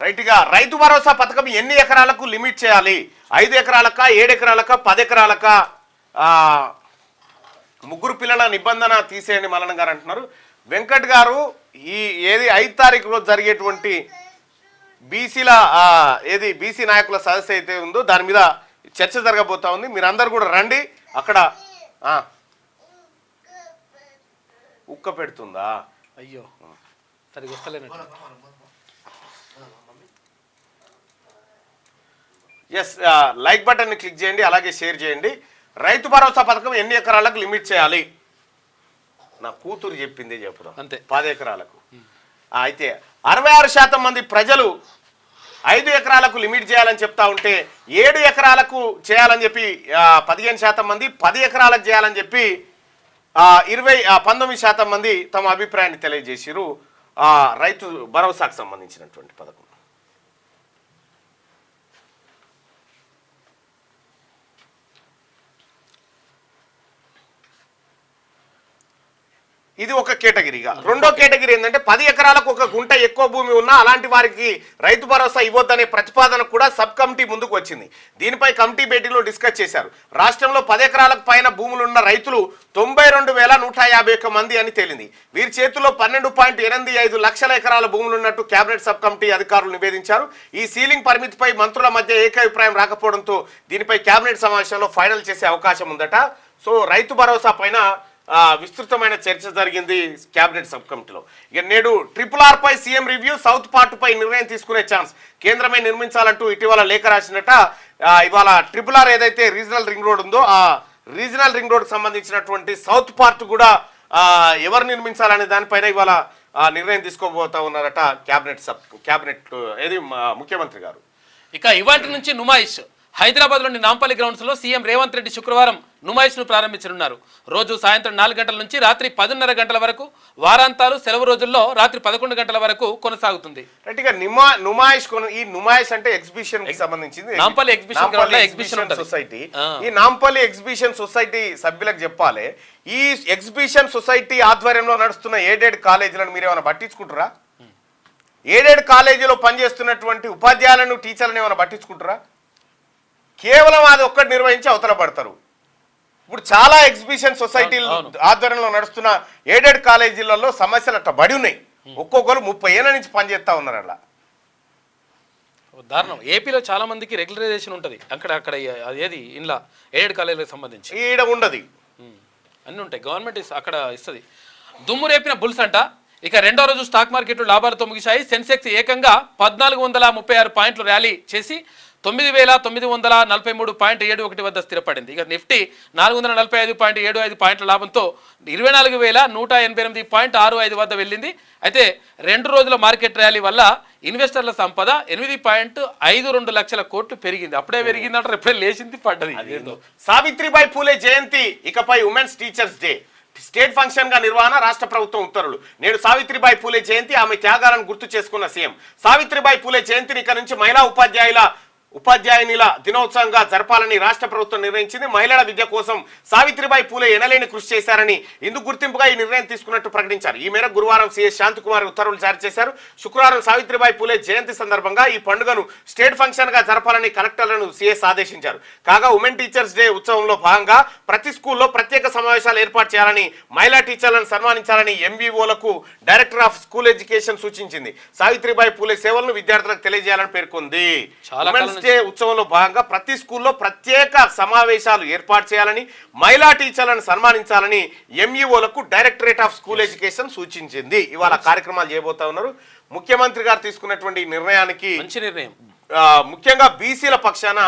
రైట్గా రైతు భరోసా పథకం ఎన్ని ఎకరాలకు లిమిట్ చేయాలి? 5 ఎకరాలకా, 7 ఎకరాలకా, 10 ఎకరాలకా? ముగ్గురు పిల్లల నిబంధన తీసేయండి మల్లన్న గారు అంటున్నారు. వెంకట్ గారు, ఈ 5 తారీఖు రోజు జరిగేటువంటి బీసీల బీసీ నాయకుల సదస్సు అయితే ఉందో దాని మీద చర్చ జరగబోతా ఉంది. మీరందరూ కూడా రండి. అక్కడ ఉక్క పెడుతుందా? అయ్యో సరిగ్గా వస్తలేనట్టు. ఎస్, లైక్ బటన్ని క్లిక్ చేయండి, అలాగే షేర్ చేయండి. రైతు భరోసా పథకం ఎన్ని ఎకరాలకు లిమిట్ చేయాలి? నా కూతురు చెప్పిందే చెప్పుదాం. అంతే, 10 ఎకరాలకు. అయితే 66% మంది ప్రజలు 5 ఎకరాలకు లిమిట్ చేయాలని చెప్తా ఉంటే 7 ఎకరాలకు చేయాలని చెప్పి 15% మంది, 10 ఎకరాలకు చేయాలని చెప్పి 19% మంది తమ అభిప్రాయాన్ని తెలియజేసారు. రైతు భరోసాకు సంబంధించినటువంటి పథకం. ఇది ఒక కేటగిరీగా. రెండో కేటగిరీ ఏంటంటే 10 ఎకరాలకు ఒక గుంట ఎక్కువ భూమి ఉన్నా అలాంటి వారికి రైతు భరోసా ఇవ్వద్దనే ప్రతిపాదన కూడా సబ్ కమిటీ ముందుకు వచ్చింది. దీనిపై కమిటీ భేటీలో డిస్కస్ చేశారు. రాష్ట్రంలో 10 ఎకరాలకు పైన భూములున్న రైతులు 92,151 మంది అని తేలింది. వీరి చేతుల్లో 12.85 లక్షల ఎకరాల భూములున్నట్టు కేబినెట్ సబ్ కమిటీ అధికారులు నివేదించారు. ఈ సీలింగ్ పరిమితిపై మంత్రుల మధ్య ఏకాభిప్రాయం రాకపోవడంతో దీనిపై కేబినెట్ సమావేశంలో ఫైనల్ చేసే అవకాశం ఉందట. సో రైతు భరోసా పైన విస్తృతమైన చర్చ జరిగింది కేబినెట్ సబ్ కమిటీలో. ఇక నేడు RRR పై సీఎం రివ్యూ, సౌత్ పార్ట్ పై నిర్ణయం తీసుకునే ఛాన్స్, కేంద్రమే నిర్మించాలంటూ ఇటీవల లేఖ రాసినట్ట. ఇవాళ RRR ఏదైతే రీజనల్ రింగ్ రోడ్ ఉందో ఆ రీజనల్ రింగ్ రోడ్ సంబంధించినటువంటి సౌత్ పార్ట్ కూడా ఎవరు నిర్మించాలనే దానిపైన ఇవాళ నిర్ణయం తీసుకోబోతా ఉన్నారట కేబినెట్ ముఖ్యమంత్రి గారు. ఇక ఇవాటి నుంచి నుమాయిష్. హైదరాబాద్లోని నాంపల్లి గ్రౌండ్స్లో సీఎం రేవంత్ రెడ్డి శుక్రవారం నుమాయిష్ను ప్రారంభించనున్నారు. రోజు సాయంత్రం 4 గంటల నుంచి రాత్రి 10:30 గంటల వరకు, వారాంతాలు సెలవు రోజుల్లో రాత్రి 11 గంటల వరకు కొనసాగుతుంది. ఈ నుమాయిష్ అంటే ఎగ్జిబిషన్ కి సంబంధించింది. నాంపల్లి ఎగ్జిబిషన్ సొసైటీ, ఈ నాంపల్లి ఎగ్జిబిషన్ సొసైటీ సభ్యులకు చెప్పాలి, ఈ ఎగ్జిబిషన్ సొసైటీ ఆధ్వర్యంలో నడుస్తున్న ఎయిడెడ్ కాలేజీలను మీరు ఏమైనా పట్టించుకుంటారా? ఎయిడెడ్ కాలేజీలో పనిచేస్తున్నటువంటి ఉపాధ్యాయులను, టీచర్లను ఏమైనా పట్టించుకుంటారా? కేవలం అది ఒక్కటి నిర్వహించి అవతల పడతారు. ఇప్పుడు చాలా ఎగ్జిబిషన్ సొసైటీలు ఆధ్వర్యంలో నడుస్తున్న ఎయిడెడ్ కాలేజీలలో సమస్యలు అట్లా బడి ఉన్నాయి. ఒక్కొక్కరు 30 ఏళ్ళ నుంచి పనిచేస్తా ఉన్నారు. అలా దారుణం. ఏపీలో చాలా మందికి రెగ్యులరైజేషన్ ఉంటుంది. అక్కడ ఏది ఇంట్లో ఎయిడెడ్ కాలేజీలకు సంబంధించి ఈడ ఉండదు, అన్నీ ఉంటాయి. గవర్నమెంట్ అక్కడ ఇస్తుంది. దుమ్ము రేపిన బుల్స్ అంట. ఇక రెండో రోజు స్టాక్ మార్కెట్లు లాభాలతో ముగిశాయి. సెన్సెక్స్ ఏకంగా 1436 పాయింట్లు ర్యాలీ చేసి 9943.71 వద్ద స్థిరపడింది. ఇక నిఫ్టీ 445.75 పాయింట్ల లాభంతో 24,188.65 వద్ద వెళ్ళింది. అయితే 2 రోజుల మార్కెట్ ర్యాలీ వల్ల ఇన్వెస్టర్ల సంపద 8.52 లక్షల కోట్లు పెరిగింది. అప్పుడే పెరిగిందంటారు, ఎప్పుడే లేచింది పడ్డది. సావిత్రిబాయి పూలే జయంతి, ఇకపై women's teachers day state function గా నిర్వహణ, రాష్ట్ర ప్రభుత్వం ఉత్తర్వులు. నేడు సావిత్రిబాయి పూలే జయంతి, ఆమె త్యాగాలను గుర్తు చేసుకున్న సీఎం. సావిత్రిబాయి పూలే జయంతిని ఇక నుంచి మహిళా ఉపాధ్యాయుల ఉపాధ్యాయునిల దినోత్సవంగా జరపాలని రాష్ట్ర ప్రభుత్వం నిర్ణయించింది. మహిళల విద్య కోసం సావిత్రిబాయి పూలే ఎనలేని కృషి చేశారని ఇందుకు గుర్తింపుగా ఈ నిర్ణయం తీసుకున్నట్టు ప్రకటించారు. ఈ మేరకు గురువారం సీఎస్ శాంతికుమార్ ఉత్తర్వులు జారీ చేశారు. శుక్రవారం సావిత్రిబాయి పూలే జయంతి సందర్భంగా ఈ పండుగను స్టేట్ ఫంక్షన్ గా జరపాలని కలెక్టర్లను సీఎస్ ఆదేశించారు. కాగా ఉమెన్ టీచర్స్ డే ఉత్సవంలో భాగంగా ప్రతి స్కూల్లో ప్రత్యేక సమావేశాలు ఏర్పాటు చేయాలని, మహిళా టీచర్లను సన్మానించాలని ఎంబీఓలకు డైరెక్టర్ ఆఫ్ స్కూల్ ఎడ్యుకేషన్ సూచించింది. సావిత్రిబాయి పూలే సేవలను విద్యార్థులకు తెలియజేయాలని పేర్కొంది. డే ఉత్సవంలో భాగంగా ప్రతి స్కూల్లో ప్రత్యేక సమావేశాలు ఏర్పాటు చేయాలని, మహిళా టీచర్లను సన్మానించాలని ఎంఈఓలకు డైరెక్టరేట్ ఆఫ్ స్కూల్ ఎడ్యుకేషన్ సూచించింది. ఇవాళ కార్యక్రమాలు చేయబోతా ఉన్నారు. ముఖ్యమంత్రి గారు తీసుకున్నటువంటి నిర్ణయానికి మంచి నిర్ణయం, ముఖ్యంగా బీసీల పక్షాన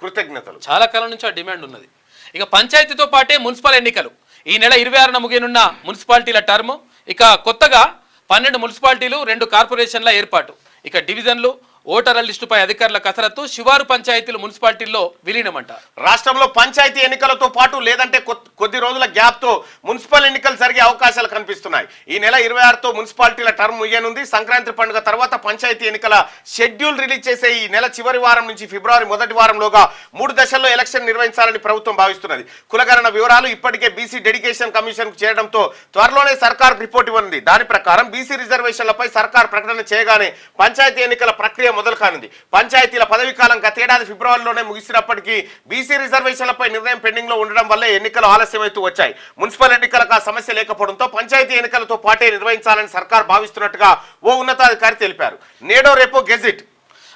కృతజ్ఞతలు. చాలా కాలం నుంచి ఆ డిమాండ్ ఉన్నది. ఇక పంచాయతీతో పాటే మున్సిపల్ ఎన్నికలు ఈ నెల 26న ముగియనున్న మున్సిపాలిటీల టర్మ్. ఇక కొత్తగా 12 మున్సిపాలిటీలు, 2 కార్పొరేషన్ల ఏర్పాటు. ఇక డివిజన్లు, ఓటర్ల లిస్టుపై అధికారుల కసరత్తు. శివారు పంచాయతీలు మున్సిపాలిటీల్లో విలీనమంట. రాష్ట్రంలో పంచాయతీ ఎన్నికలతో పాటు లేదంటే కొద్ది రోజుల గ్యాప్ తో మున్సిపల్ ఎన్నికలు జరిగే అవకాశాలు కనిపిస్తున్నాయి. ఈ నెల 26తో మున్సిపాలిటీల టర్మ్ ముగియనుంది. సంక్రాంతి పండుగ తర్వాత పంచాయతీ ఎన్నికల షెడ్యూల్ రిలీజ్ చేసే ఈ నెల చివరి వారం నుంచి ఫిబ్రవరి మొదటి వారంలోగా 3 దశల్లో ఎలక్షన్ నిర్వహించాలని ప్రభుత్వం భావిస్తున్నది. కులగణన వివరాలు ఇప్పటికే బీసీ డెడికేషన్ కమిషన్ కు చేరడంతో త్వరలోనే సర్కార్ రిపోర్ట్ ఇవ్వనుంది. దాని ప్రకారం బీసీ రిజర్వేషన్లపై సర్కార్ ప్రకటన చేయగానే పంచాయతీ ఎన్నికల ప్రక్రియ మొదలు కానుంది. పంచాయతీల పదవీ కాలం గతేడాది ఫిబ్రవరిలోనే ముగిసినప్పటికీ బీసీ రిజర్వేషన్లపై నిర్ణయం పెండింగ్ లో ఉండడం వల్లే ఎన్నికలు ఆలస్యమవుతూ వచ్చాయి. మున్సిపల్ ఎన్నికలకు ఆ సమస్య లేకపోవడంతో పంచాయతీ ఎన్నికలతో పాటే నిర్వహించాలని సర్కార్ భావిస్తున్నట్టుగా ఓ ఉన్నతాధికారి తెలిపారు. నేడో రేపో గెజిట్.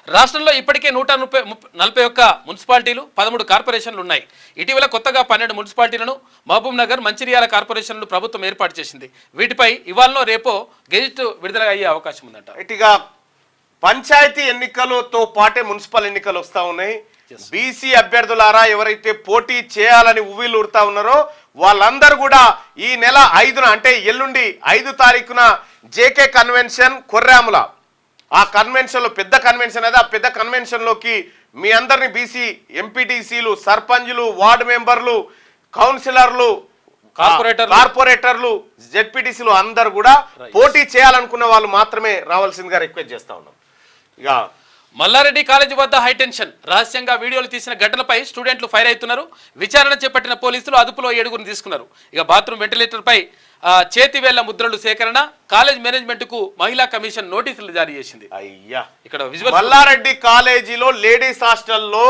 రాష్ట్రంలో ఇప్పటికే 141 మున్సిపాలిటీలు, 13 కార్పొరేషన్లు ఉన్నాయి. ఇటీవల కొత్తగా 12 మున్సిపాలిటీలను మహబూబ్ నగర్, మంచిర్యాల కార్పొరేషన్లు ప్రభుత్వం ఏర్పాటు చేసింది. వీటిపై ఇవాళనో రేపో గెజిట్ విడుదల అయ్యే అవకాశం ఉందంట. ఇటుగా పంచాయతీ ఎన్నికలతో పాటే మున్సిపల్ ఎన్నికలు వస్తా ఉన్నాయి. బీసీ అభ్యర్థులారా ఎవరైతే పోటీ చేయాలని ఉవ్విళ్ళు ఉడతా ఉన్నారో వాళ్ళందరూ కూడా ఈ నెల 5న అంటే ఎల్లుండి 5 తారీఖున జేకే కన్వెన్షన్ కొర్రాముల, ఆ కన్వెన్షన్లో పెద్ద కన్వెన్షన్ అది. ఆ పెద్ద కన్వెన్షన్లోకి మీ అందరినీ బీసీ ఎంపీటీసీలు, సర్పంచ్లు, వార్డు మెంబర్లు, కౌన్సిలర్లు, కార్పొరేటర్లు, జెడ్పీటీసీలు అందరు కూడా పోటీ చేయాలనుకున్న వాళ్ళు మాత్రమే రావాల్సిందిగా రిక్వెస్ట్ చేస్తా ఉన్నాం. ఇక మల్లారెడ్డి కాలేజీ వద్ద హైటెన్షన్. రహస్యంగా వీడియోలు తీసిన ఘటనపై స్టూడెంట్లు ఫైర్ అవుతున్నారు. విచారణ చేపట్టిన పోలీసులు అదుపులో 7గురిని తీసుకున్నారు. ఇక బాత్రూమ్ వెంటిలేటర్పై చేతివేళ్ల ముద్రలు సేకరణ. కాలేజ్ మేనేజ్మెంట్ కు మహిళా కమిషన్ నోటీసులు జారీ చేసింది. అయ్యా, ఇక్కడ విజువల్. మల్లారెడ్డి కాలేజీలో లేడీస్ హాస్టల్లో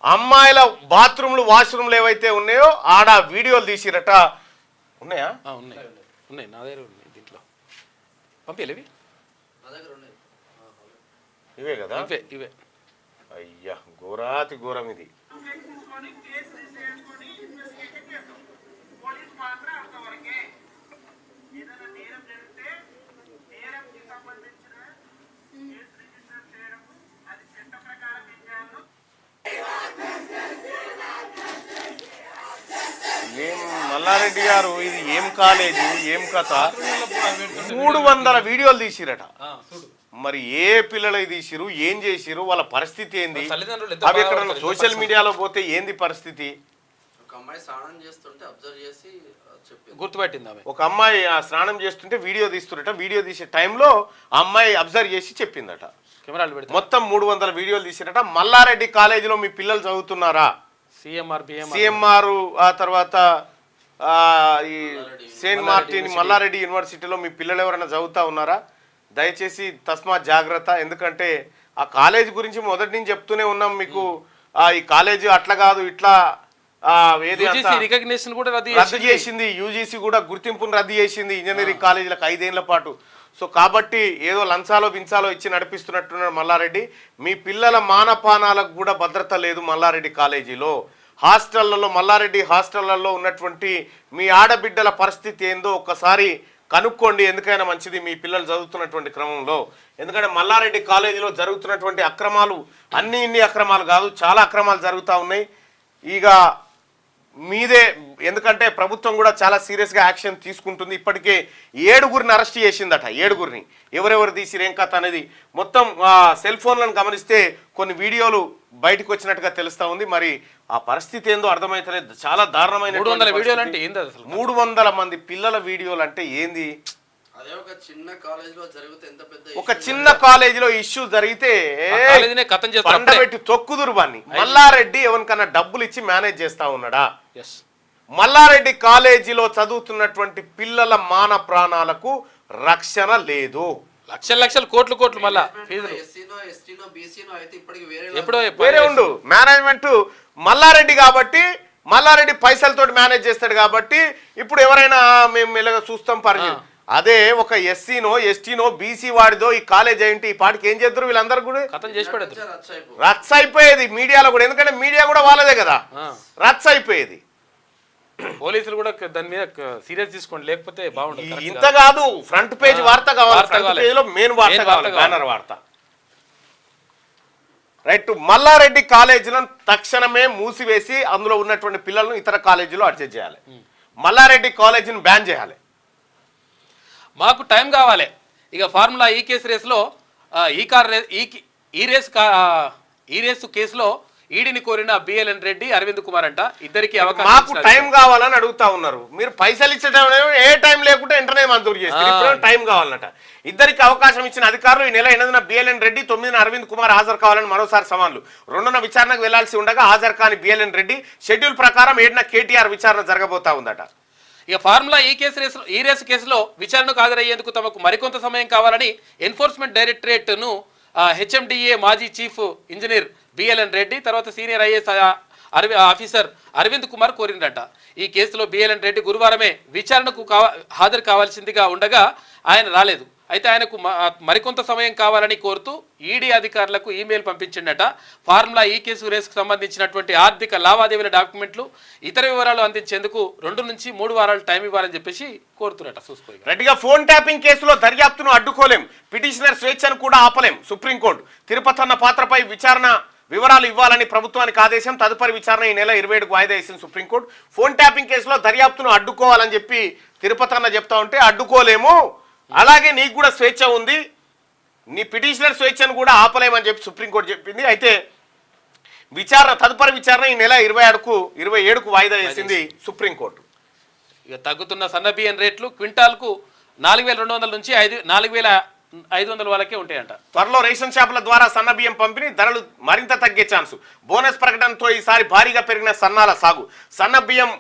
అమ్మాయిల బాత్రూమ్లు, వాష్రూమ్లు ఏవైతే ఉన్నాయో ఆడ వీడియోలు తీసిరట. ఉన్నాయా? ఉన్నాయి, నా దగ్గర ఉన్నాయి. దీంట్లో పంపించలేవి ఇవే కదా? ఇవే. అయ్యా, ఘోరాతి ఘోరం ఇది. ఏం మల్లారెడ్డి గారు, ఇది ఏం కాలేజీ, ఏం కథ? 300 వీడియోలు తీసిరట. మరి ఏ పిల్లలై తీసిరు, ఏం చేసిరు, వాళ్ళ పరిస్థితి ఏంది? అవి ఎక్కడ సోషల్ మీడియాలో పోతే ఏంది పరిస్థితి? ఒక అమ్మాయి స్నానం చేస్తుంటే అబ్జర్వ్ చేసి గుర్తుపట్టింది. ఒక అమ్మాయి స్నానం చేస్తుంటే వీడియో తీస్తున్నట. వీడియో తీసే టైంలో ఆ అమ్మాయి అబ్జర్వ్ చేసి చెప్పిందట. కెమెరాలు పెడితే మొత్తం 300 వీడియోలు తీసిరట. మల్లారెడ్డి కాలేజీలో మీ పిల్లలు చదువుతున్నారా? సిఎంఆర్, ఆ తర్వాత ఈ సెయింట్ మార్టిన్ మల్లారెడ్డి యూనివర్సిటీలో మీ పిల్లలు ఎవరైనా చదువుతా ఉన్నారా? దయచేసి తస్మాత్ జాగ్రత్త. ఎందుకంటే ఆ కాలేజ్ గురించి మొదటి నుంచి చెప్తూనే ఉన్నాం మీకు. ఈ కాలేజీ అట్లా కాదు, ఇట్లా రికగ్నిషన్ కూడా రద్దు చేసింది. యూజీసీ కూడా గుర్తింపును రద్దు చేసింది ఇంజనీరింగ్ కాలేజీలకు 5 ఏళ్ల పాటు. సో కాబట్టి ఏదో లంచాలో బించాలో ఇచ్చి నడిపిస్తున్నట్టున్నాడు మల్లారెడ్డి. మీ పిల్లల మానపానాలకు కూడా భద్రత లేదు మల్లారెడ్డి కాలేజీలో. హాస్టళ్లలో, మల్లారెడ్డి హాస్టళ్లలో ఉన్నటువంటి మీ ఆడబిడ్డల పరిస్థితి ఏందో ఒక్కసారి కనుక్కోండి. ఎందుకైనా మంచిది మీ పిల్లలు చదువుతున్నటువంటి క్రమంలో. ఎందుకంటే మల్లారెడ్డి కాలేజీలో జరుగుతున్నటువంటి అక్రమాలు ఇన్ని అక్రమాలు కాదు, చాలా అక్రమాలు జరుగుతూ ఉన్నాయి. ఇక మీదే, ఎందుకంటే ప్రభుత్వం కూడా చాలా సీరియస్గా యాక్షన్ తీసుకుంటుంది. ఇప్పటికే 7గురిని అరెస్ట్ చేసిందట. 7గురిని ఎవరెవరు తీసిరు, ఏం కథ అనేది మొత్తం సెల్ ఫోన్లను గమనిస్తే కొన్ని వీడియోలు బయటకు వచ్చినట్టుగా తెలుస్తూ ఉంది. మరి ఆ పరిస్థితి ఏందో అర్థమైతలేదు. చాలా దారుణమైన 300 వీడియోలు అంటే ఏంది? 300 మంది పిల్లల వీడియోలు అంటే ఏంది? అదే ఒక చిన్న కాలేజ్ లో జరిగితే ఎంత పెద్ద ఒక చిన్న కాలేజీలో ఇష్యూ జరిగితే కాలేజీనే కథం చేస్తారు అప్పుడే. పండబెట్టి తొక్కుదురు బాన్ని. మల్లారెడ్డి ఎవరికన్నా డబ్బులు ఇచ్చి మేనేజ్ చేస్తా ఉన్నాడా? ఎస్ మల్లారెడ్డి కాలేజీలో చదువుతున్నటువంటి పిల్లల మాన ప్రాణాలకు రక్షణ లేదు. లక్షల కోట్లు మళ్ళా ఫీజులు ఎస్సీనో ఎస్టీనో బీసీనో అయితే ఇప్పటికి ఎప్పుడో వేరే ఉండు. మేనేజ్మెంట్ మల్లారెడ్డి కాబట్టి మల్లారెడ్డి పైసలతోటి మేనేజ్ చేస్తాడు కాబట్టి ఇప్పుడు ఎవరైనా మేము ఇలాగ చూస్తాం పరిచయం. అదే ఒక ఎస్సీనో ఎస్టీనో బీసీ వాడిదో ఈ కాలేజ్ ఏంటి ఈ పాటికి ఏం చేద్దరు వీళ్ళందరూ కూడా కథం చేసి పెడతారు. రచ్చ అయిపోయేది మీడియాలో కూడా. ఎందుకంటే మీడియా కూడా వాళ్ళదే కదా, రచ్చ అయిపోయేది. పోలీసులు కూడా దాని మీద సీరియస్ తీసుకోండి, లేకపోతే బాగుంటుంది. ఇంత కాదు, ఫ్రంట్ పేజ్ వార్త కావాలి, ఫ్రంట్ పేజ్ లో మెయిన్ వార్త కావాలి, బ్యానర్ వార్త. రైట్. మల్లారెడ్డి కాలేజీలను తక్షణమే మూసివేసి అందులో ఉన్నటువంటి పిల్లలను ఇతర కాలేజీలో అడ్జస్ట్ చేయాలి. మల్లారెడ్డి కాలేజీని బ్యాన్ చేయాలి. మాకు టైం కావాలి. ఇక ఫార్ములా ఈ కేసు రేసులో ఈ రేసు కేసులో ఈడీని కోరిన బిఎల్ఎన్ రెడ్డి, అరవింద్ కుమార్ అంట ఇద్దరికి అవకాశం. మాకు టైం కావాలని అడుగుతా ఉన్నారు. మీరు పైసలు ఇచ్చడం ఏ టైం లేకుంటే వెంటనే మంజూరు చేస్తారు. ఇప్పుడు టైం కావాలన్నట. ఇద్దరికి అవకాశం ఇచ్చిన అధికారులు ఈ నెల 8న బిఎల్ఎన్ రెడ్డి, 9న అరవింద్ కుమార్ హాజరు కావాలని మరోసారి సవాళ్లు. 2న విచారణకు వెళ్లాల్సి ఉండగా హాజరు కాని బిఎల్ఎన్ రెడ్డి. షెడ్యూల్ ప్రకారం 7న కేటీఆర్ విచారణ జరగబోతా ఉందట. ఇక ఫార్ములా ఈ రేసు కేసులో విచారణకు హాజరయ్యేందుకు తమకు మరికొంత సమయం కావాలని ఎన్ఫోర్స్మెంట్ డైరెక్టరేట్ను హెచ్ఎండిఏ మాజీ చీఫ్ ఇంజనీర్ బిఎల్ఎన్ రెడ్డి, తర్వాత senior IAS officer Arvind Kumar కోరిందట. ఈ కేసులో బిఎల్ఎన్ రెడ్డి గురువారమే విచారణకు హాజరు కావాల్సిందిగా ఉండగా ఆయన రాలేదు. అయితే ఆయనకు మరికొంత సమయం కావాలని కోరుతూ ఈడీ అధికారులకు ఈమెయిల్ పంపించిండట. ఫార్ములా ఈ రేసుకు సంబంధించినటువంటి ఆర్థిక లావాదేవీల డాక్యుమెంట్లు, ఇతర వివరాలు అందించేందుకు 2 నుంచి 3 వారాలు టైం ఇవ్వాలని చెప్పేసి కోరుతున్నట. చూసుకో. రెడ్డిగా ఫోన్ ట్యాపింగ్ కేసులో దర్యాప్తును అడ్డుకోలేం, పిటిషనర్ స్వేచ్ఛను కూడా ఆపలేం. సుప్రీంకోర్టు తిరుపతి అన్న పాత్రపై వివరాలు ఇవ్వాలని ప్రభుత్వానికి ఆదేశం. తదుపరి విచారణ ఈ నెల 27కు వాయిదా వేసింది సుప్రీంకోర్టు. ఫోన్ ట్యాపింగ్ కేసులో దర్యాప్తును అడ్డుకోవాలని చెప్పి తిరుపతి అన్న చెప్తా ఉంటే అడ్డుకోలేము, అలాగే నీకు కూడా స్వేచ్ఛ ఉంది, నీ పిటిషనర్ స్వేచ్ఛను కూడా ఆపలేమని చెప్పి సుప్రీంకోర్టు చెప్పింది. అయితే తదుపరి విచారణ ఈ నెల 27కు వాయిదా వేసింది సుప్రీంకోర్టు. ఇక తగ్గుతున్న సన్న బియ్యం రేట్లు క్వింటాల్కు 4,200 నుంచి 4,500 వరకే ఉంటాయంట. త్వరలో రేషన్ షాపుల ద్వారా సన్న బియ్యం పంపిణీ, ధరలు మరింత తగ్గే ఛాన్సు. బోనస్ ప్రకటనతో ఈసారి భారీగా పెరిగిన సన్నాల సాగు. సన్న బియ్యం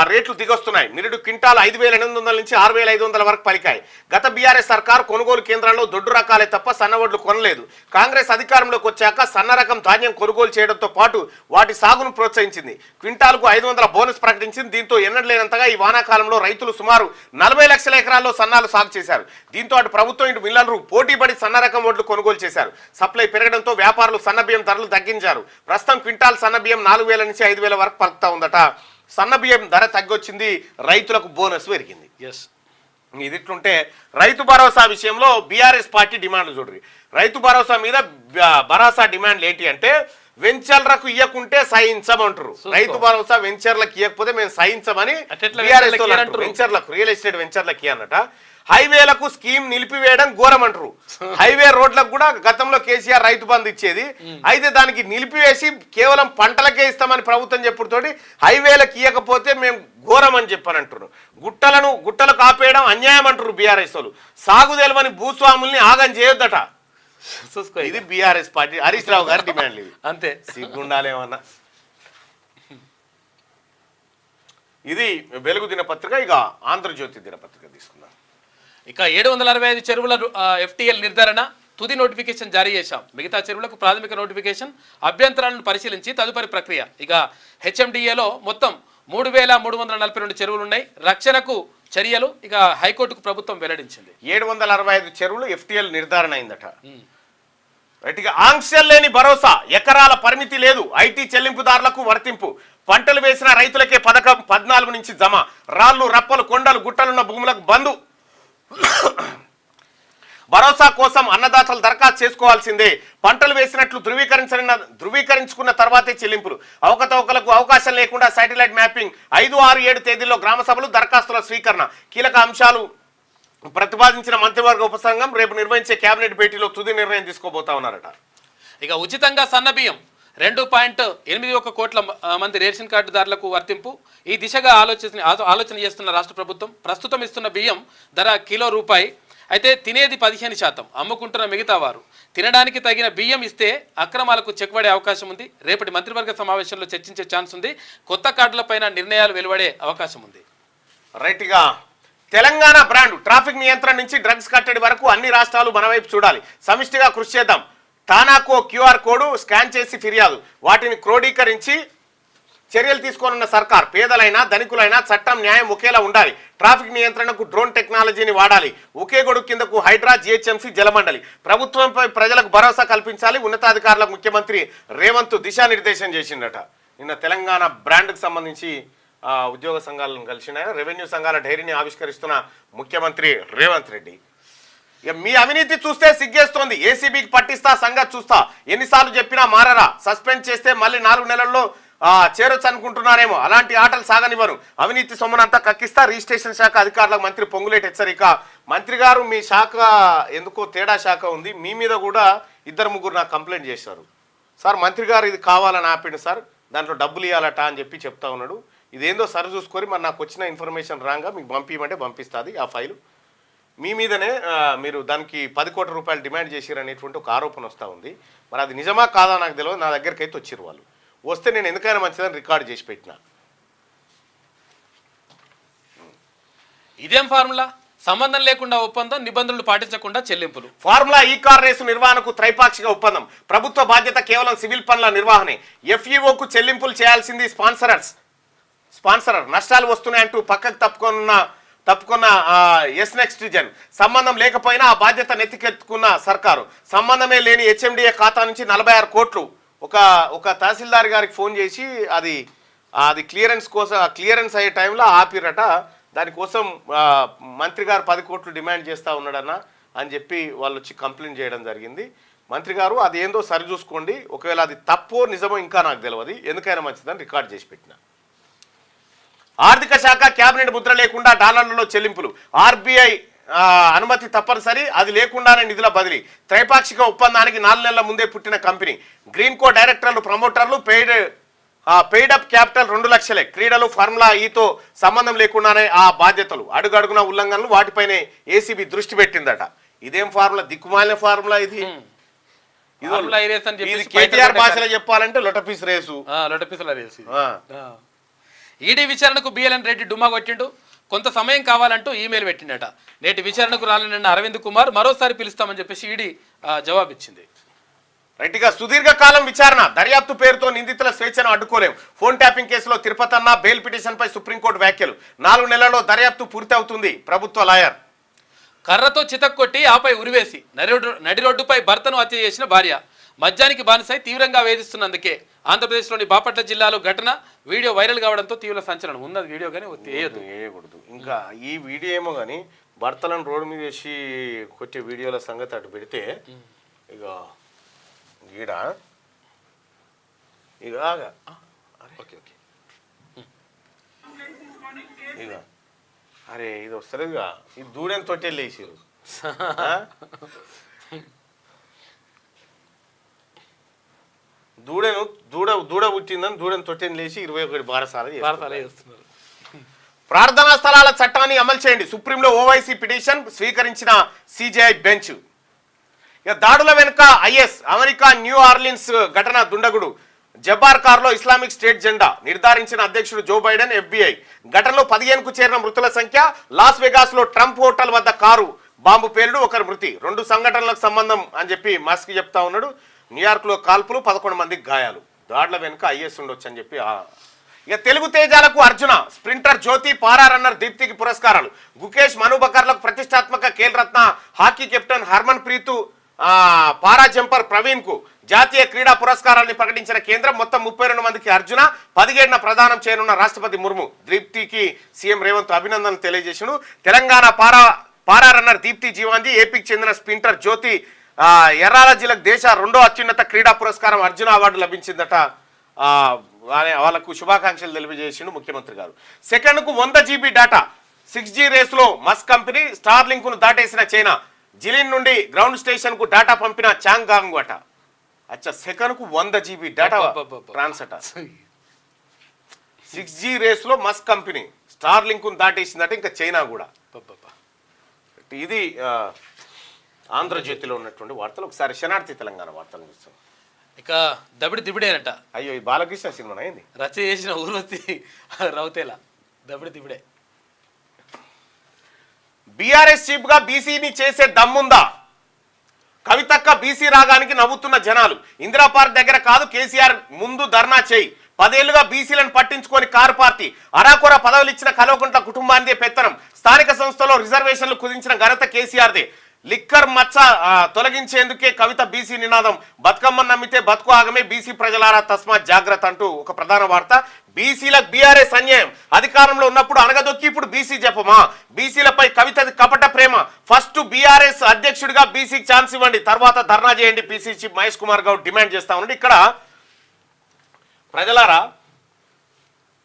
రేట్లు దిగొస్తున్నాయి. నిరుడు క్వింటాల్ 5,800 నుంచి 6,500 వరకు పలికాయి. గత బీఆర్ఎస్ సర్కార్ కొనుగోలు కేంద్రాల్లో దొడ్డు రకాలే తప్ప సన్నవడ్లు కొనలేదు. కాంగ్రెస్ అధికారంలోకి వచ్చాక సన్న రకం ధాన్యం కొనుగోలు చేయడంతో పాటు వాటి సాగును ప్రోత్సహించింది. క్వింటాల్కు 500 బోనస్ ప్రకటించింది. దీంతో ఎన్నడలేనంతగా ఈ వానాకాలంలో రైతులు సుమారు 40 లక్షల ఎకరాల్లో సన్నాలు సాగు చేశారు. దీంతో అటు ప్రభుత్వం ఇటు మిల్లర్లు పోటీపడి సన్న రకం వడ్లు కొనుగోలు చేశారు. సప్లై పెరగడంతో వ్యాపారులు సన్న బియ్యం ధరలు తగ్గించారు. ప్రస్తుతం క్వింటాల్ సన్న బియ్యం 4,000 నుంచి 5,000 వరకు పలుకుతా ఉందట. సన్న బియ్యం ధర తగ్గొచ్చింది, రైతులకు బోనస్ పెరిగింది. ఇది ఇట్లుంటే రైతు భరోసా విషయంలో బీఆర్ఎస్ పార్టీ డిమాండ్లు చూడండి. రైతు భరోసా మీద భరోసా డిమాండ్లు ఏంటి అంటే వెంచర్లకు ఇయ్యకుంటే సహించమంటారు. రైతు భరోసా వెంచర్లకు ఇవ్వకపోతే మేము సహించమని వెంచర్లకు, రియల్ ఎస్టేట్ వెంచర్లకి అన్నట. హైవేలకు స్కీమ్ నిలిపివేయడం ఘోరం అంటారు. హైవే రోడ్లకు కూడా గతంలో కేసీఆర్ రైతు బంధు ఇచ్చేది, అయితే దానికి నిలిపివేసి కేవలం పంటలకే ఇస్తామని ప్రభుత్వం చెప్పుడుతోటి హైవేలకు ఇవ్వకపోతే మేము ఘోరం అని చెప్పానంటారు. గుట్టలకు ఆపేయడం అన్యాయం అంటారు బీఆర్ఎస్ వాళ్ళు. సాగు తెలవని భూస్వాముల్ని ఆగం చేయొద్దట. ఇది బీఆర్ఎస్ పార్టీ హరీష్ రావు గారి డిమాండ్లు ఇవి. అంతే, సిగ్గుండాలేమన్నా. ఇది వెలుగు దినపత్రిక. ఇక ఆంధ్రజ్యోతి దినపత్రిక తీసుకుందాం. ఇక 765 చెరువుల FTL నిర్ధారణ తుది నోటిఫికేషన్ జారీ చేశాం. మిగతా చెరువులకు ప్రాథమిక నోటిఫికేషన్, అభ్యంతరాలను పరిశీలించి తదుపరి ప్రక్రియ. ఇక హెచ్ఎండిఏలో మొత్తం 3,342 చెరువులు ఉన్నాయి. రక్షణకు చర్యలు ఇక హైకోర్టుకు ప్రభుత్వం వెల్లడించింది. 765 చెరువులు FTL నిర్ధారణ అయిందట. ఇక ఆంక్షలు లేని భరోసా, ఎకరాల పరిమితి లేదు, IT చెల్లింపుదారులకు వర్తింపు. పంటలు వేసిన రైతులకే పథకం 14 నుంచి జమ. రాళ్లు రప్పలు కొండలు గుట్టలున్న భూములకు బంధు. భరోసా కోసం అన్నదాతలు దరఖాస్తు చేసుకోవాల్సిందే. పంటలు వేసినట్లు ధృవీకరించుకున్న తర్వాతే చెల్లింపులు. అవకతవకలకు అవకాశం లేకుండా శాటిలైట్ మ్యాపింగ్. 5, 6, 7 తేదీల్లో గ్రామ సభలు, దరఖాస్తుల స్వీకరణ. కీలక అంశాలు ప్రతిపాదించిన మంత్రివర్గ ఉపసంఘం రేపు నిర్వహించే కేబినెట్ భేటీలో తుది నిర్ణయం తీసుకోబోతా ఉన్నారట. ఇక ఉచితంగా సన్న బియ్యం 2.81 కోట్ల మంది రేషన్ కార్డుదారులకు వర్తింపు. ఈ దిశగా ఆలోచన చేస్తున్న రాష్ట్ర ప్రభుత్వం ప్రస్తుతం ఇస్తున్న బియ్యం ధర కిలో రూపాయి అయితే తినేది 15%, అమ్ముకుంటున్న మిగతా వారు. తినడానికి తగిన బియ్యం ఇస్తే అక్రమాలకు చెక్ పడే అవకాశం ఉంది. రేపటి మంత్రివర్గ సమావేశంలో చర్చించే ఛాన్స్ ఉంది. కొత్త కార్డులపైన నిర్ణయాలు వెలువడే అవకాశం ఉంది. రైట్గా తెలంగాణ బ్రాండ్ ట్రాఫిక్ నియంత్రణ నుంచి డ్రగ్స్ కట్టడి వరకు అన్ని రాష్ట్రాలు మన వైపు చూడాలి. సమిష్టిగా కృషి చేద్దాం. తానాకో క్యూఆర్ కోడ్ స్కాన్ చేసి ఫిర్యాదు, వాటిని క్రోడీకరించి చర్యలు తీసుకోనున్న సర్కార్. పేదలైనా ధనికులైనా చట్టం న్యాయం ఒకేలా ఉండాలి. ట్రాఫిక్ నియంత్రణకు డ్రోన్ టెక్నాలజీని వాడాలి. ఒకే గొడుగు కిందకు హైడ్రా, జిహెచ్ఎంసీ, జలమండలి. ప్రభుత్వంపై ప్రజలకు భరోసా కల్పించాలి. ఉన్నతాధికారులకు ముఖ్యమంత్రి రేవంత్ దిశానిర్దేశం చేసిండట. నిన్న తెలంగాణ బ్రాండ్కు సంబంధించి ఉద్యోగ సంఘాలను కలిసిన రెవెన్యూ సంఘాల డైరీని ఆవిష్కరిస్తున్న ముఖ్యమంత్రి రేవంత్ రెడ్డి. ఇక మీ అవినీతి చూస్తే సిగ్గేస్తోంది. ఏసీబీకి పట్టిస్తా, సంగతి చూస్తా. ఎన్నిసార్లు చెప్పినా మారరా. సస్పెండ్ చేస్తే మళ్ళీ 4 నెలల్లో చేరొచ్చు అనుకుంటున్నారేమో. అలాంటి ఆటలు సాగనివ్వరు. అవినీతి సొమ్మునంతా కక్కిస్తా. రిజిస్ట్రేషన్ శాఖ అధికారులకు మంత్రి పొంగులేటి హెచ్చరిక. మంత్రి గారు, మీ శాఖ ఎందుకో తేడా శాఖ ఉంది. మీ మీద కూడా 2-3 నాకు కంప్లైంట్ చేశారు. సార్ మంత్రి గారు ఇది కావాలని ఆపిండు సార్, దాంట్లో డబ్బులు ఇవ్వాలట అని చెప్పి చెప్తా ఉన్నాడు. ఇదేందో సరి చూసుకొని మరి నాకు వచ్చిన ఇన్ఫర్మేషన్ రాగా మీకు పంపించమంటే పంపిస్తుంది ఆ ఫైలు. మీ మీదనే మీరు దానికి 10 కోట్ల రూపాయలు డిమాండ్ చేసిరనేటువంటి ఒక ఆరోపణ వస్తూ ఉంది. మరి అది నిజమా కాదా నాకు తెలియదు. నా దగ్గరికి అయితే వచ్చిరు వాళ్ళు. వస్తే నేను ఎందుకైనా మంచిదని రికార్డు చేసి పెట్టిన. ఇదేం ఫార్ములా? సంబంధం లేకుండా ఒప్పందం, నిబంధనలు పాటించకుండా చెల్లింపులు. ఫార్ములా ఈ కార్ రేసు నిర్వహణకు త్రైపాక్షిక ఒప్పందం. ప్రభుత్వ బాధ్యత కేవలం సివిల్ పనుల నిర్వహణే. ఎఫ్ఈఓకు చెల్లింపులు చేయాల్సింది స్పాన్సరర్. నష్టాలు వస్తున్నాయంటూ పక్కకు తప్పుకున్న ఎస్ నెక్స్ట్ జన్. సంబంధం లేకపోయినా ఆ బాధ్యత నెత్తికెత్తుకున్న సర్కారు. సంబంధమే లేని హెచ్ఎండిఏ ఖాతా నుంచి 46 కోట్లు ఒక తహసీల్దార్ గారికి ఫోన్ చేసి అది క్లియరెన్స్ అయ్యే టైంలో ఆపిరట. దానికోసం మంత్రి గారు 10 కోట్లు డిమాండ్ చేస్తూ ఉన్నాడన్న అని చెప్పి వాళ్ళు వచ్చి కంప్లైంట్ చేయడం జరిగింది. మంత్రి గారు అది ఏందో సరి చూసుకోండి, ఒకవేళ అది తప్పో నిజమో ఇంకా నాకు తెలియదు, ఎందుకైనా మంచిదని రికార్డ్ చేసి పెట్టిన. ఆర్థిక శాఖ కేబినెట్ ముద్ర లేకుండా డాలర్లలో చెల్లింపులు. ఆర్బీఐ అనుమతి తప్పనిసరి, అది లేకుండానే నిధుల బదిలీ. త్రైపాక్షిక ఒప్పందానికి 4 నెలల ముందే పుట్టిన కంపెనీ. గ్రీన్ కో డైరెక్టర్లు, ప్రమోటర్లు, పెయిడ్ అప్ క్యాపిటల్ 2 లక్షలే. క్రీడలు, ఫార్ములా ఈతో సంబంధం లేకుండానే ఆ బాధ్యతలు. అడుగడుగున ఉల్లంఘనలు, వాటిపైనే ఏసీబీ దృష్టి పెట్టిందట. ఇదేం ఫార్ములా? దిక్కుమాలిన ఫార్ములా ఇది. ఇది కేటీఆర్ భాషలో చెప్పాలంటే లొటపీస్ రేసు. ఈడీ విచారణకు బిఎల్ఎన్ రెడ్డి డుమ్మా కొట్టిండు. కొంత సమయం కావాలంటూ ఈమెయిల్ పెట్టిండట. నేటి విచారణకు రాలేనన్న అరవింద్ కుమార్ మరోసారి పిలుస్తామని చెప్పేసి ఈడీ జవాబిచ్చింది. రైట్గా సుదీర్ఘకాలం విచారణ, దర్యాప్తు పేరుతో నిందితుల స్వేచ్ఛను అడ్డుకోలేం. ఫోన్ ట్యాపింగ్ కేసులో తిరుపతన్న బెయిల్ పిటిషన్పై సుప్రీంకోర్టు వ్యాఖ్యలు. 4 నెలల్లో దర్యాప్తు పూర్తి అవుతుంది. ప్రభుత్వ లాయర్. కర్రతో చితక్కొట్టి ఆపై ఉరివేసి నడి రోడ్డుపై భర్తను హత్య చేసిన భార్య. మద్యానికి బానిసై తీవ్రంగా వేధిస్తున్నందుకే ఆంధ్రప్రదేశ్లోని బాపట్ల జిల్లాలో ఘటన. వీడియో వైరల్ కావడంతో తీవ్ర సంచలనం. ఉన్నది వీడియో కానీ వేయకూడదు. ఇంకా ఈ వీడియో ఏమో కానీ భర్తలను రోడ్డు మీద వేసి కొట్టే వీడియోల సంగతి అటు పెడితే ఇక అరే ఇది వస్తలేదుగా. ఇది దూడని తొట్టెలు వేసారు. దూడ పుట్టిందని దూడని తొట్టెని లేచి 21 బారసాల చేస్తున్నారు. ప్రార్థనా స్థలాల చట్టాన్ని అమలు చేయండి. సుప్రీంలో ఓవైసీ పిటిషన్ స్వీకరించిన సిజేఐ బెంచ్. ఇక దాడుల వెనుక ఐఎస్. అమెరికా న్యూ ఆర్లిన్స్ ఘటన దుండగుడు. జబార్ కార్లో ఇస్లామిక్ స్టేట్ జెండా నిర్ధారించిన అధ్యక్షుడు జో బైడెన్. ఎఫ్బిఐ. ఘటనలో 15కు చేరిన మృతుల సంఖ్య. లాస్ వెగాస్ లో ట్రంప్ హోటల్ వద్ద కారు బాంబు పేలుడు, 1 మృతి. 2 సంఘటనలకు సంబంధం అని చెప్పి మస్క్ చెప్తా ఉన్నాడు. న్యూయార్క్ లో కాల్పులు, 11 మందికి గాయాలు. దాడుల వెనుక ఐఎస్ ఉండొచ్చు అని చెప్పి. ఇక తెలుగు తేజాలకు అర్జున, స్ప్రింటర్ జ్యోతి, పారా రన్నర్ దీప్తికి పురస్కారాలు. గుకేష్, మనుబకర్లకు ప్రతిష్టాత్మక ఖేల్ రత్న. హాకీ కెప్టెన్ హర్మన్ ప్రీతు, పారా జంపర్ ప్రవీణ్ కు జాతీయ క్రీడా పురస్కారాన్ని ప్రకటించిన కేంద్రం. మొత్తం 32 మందికి అర్జున. 17న ప్రదానం చేయనున్న రాష్ట్రపతి ముర్ము. దీప్తికి సీఎం రేవంత్ అభినందనలు తెలియజేసాడు. తెలంగాణ పారా రన్నర్ దీప్తి జీవాంజీ, ఏపీకి చెందిన స్ప్రింటర్ జ్యోతి ఎర్రాల జిల్లాకు దేశ 2వ అత్యున్నత క్రీడా పురస్కారం అర్జున అవార్డు లభించిందట. వాళ్ళకు శుభాకాంక్షలు తెలియజేసిండు ముఖ్యమంత్రి గారు. సెకండ్కు 100 GB డేటా. 6G రేసులో మస్క్ కంపెనీ. స్టార్లింక్ ను దాటేసిన చైనా. జిలిన్ నుండి గ్రౌండ్ స్టేషన్ కు డేటా పంపిన చాంగాంగ్ అట. అచ్చా, సెకండ్కు 100 GB డేటా ట్రాన్స్ అట. 6G రేసులో మస్క్ కంపెనీ స్టార్లింక్ ను దాటేసిందట. ఇంకా చైనా కూడా. ఇది ఆంధ్రజ్యోతిలో ఉన్నటువంటి వార్తలు. ఒకసారి శనార్థి తెలంగాణ వార్తలు చూస్తాం. ఇక దబిడి దిబిడేనట. అయ్యో ఈ బాలకృష్ణ సినిమా అయింది. రచ చేసిన ఊర్వశి రౌతేలా దబిడి దిబిడే. బీఆర్ఎస్ చీఫ్ గా బీసీని చేసే దమ్ముందా? కవితక్క బీసీ రాగానికి నవ్వుతున్న జనాలు. ఇందిరా పార్క్ దగ్గర కాదు, కేసీఆర్ ముందు ధర్నా చేయి. 10 ఏళ్లుగా బీసీలను పట్టించుకొని కారు పార్టీ. అరాకొర పదవులు ఇచ్చిన కల్వకుంట్ల కుటుంబానిదే పెత్తనం. స్థానిక సంస్థలో రిజర్వేషన్లు కుదించిన ఘనత కేసీఆర్దే. లిక్కర్ మచ్చ తొలగించేందుకే కవిత బీసీ నినాదం. బతుకమ్మను నమ్మితే బతుకు ఆగమే, బీసీ ప్రజలారా తస్మాత్ జాగ్రత్త అంటూ ఒక ప్రధాన వార్త. బీసీలకు బీఆర్ఎస్ అన్యాయం. అధికారంలో ఉన్నప్పుడు అనగదొక్కి ఇప్పుడు బీసీ జపమా? బీసీలపై కవితది కపట ప్రేమ. ఫస్ట్ బీఆర్ఎస్ అధ్యక్షుడిగా బీసీకి ఛాన్స్ ఇవ్వండి, తర్వాత ధర్నా చేయండి PC chief Mahesh Kumar Goud demand చేస్తా ఉన్నాడు. ఇక్కడ ప్రజలారా,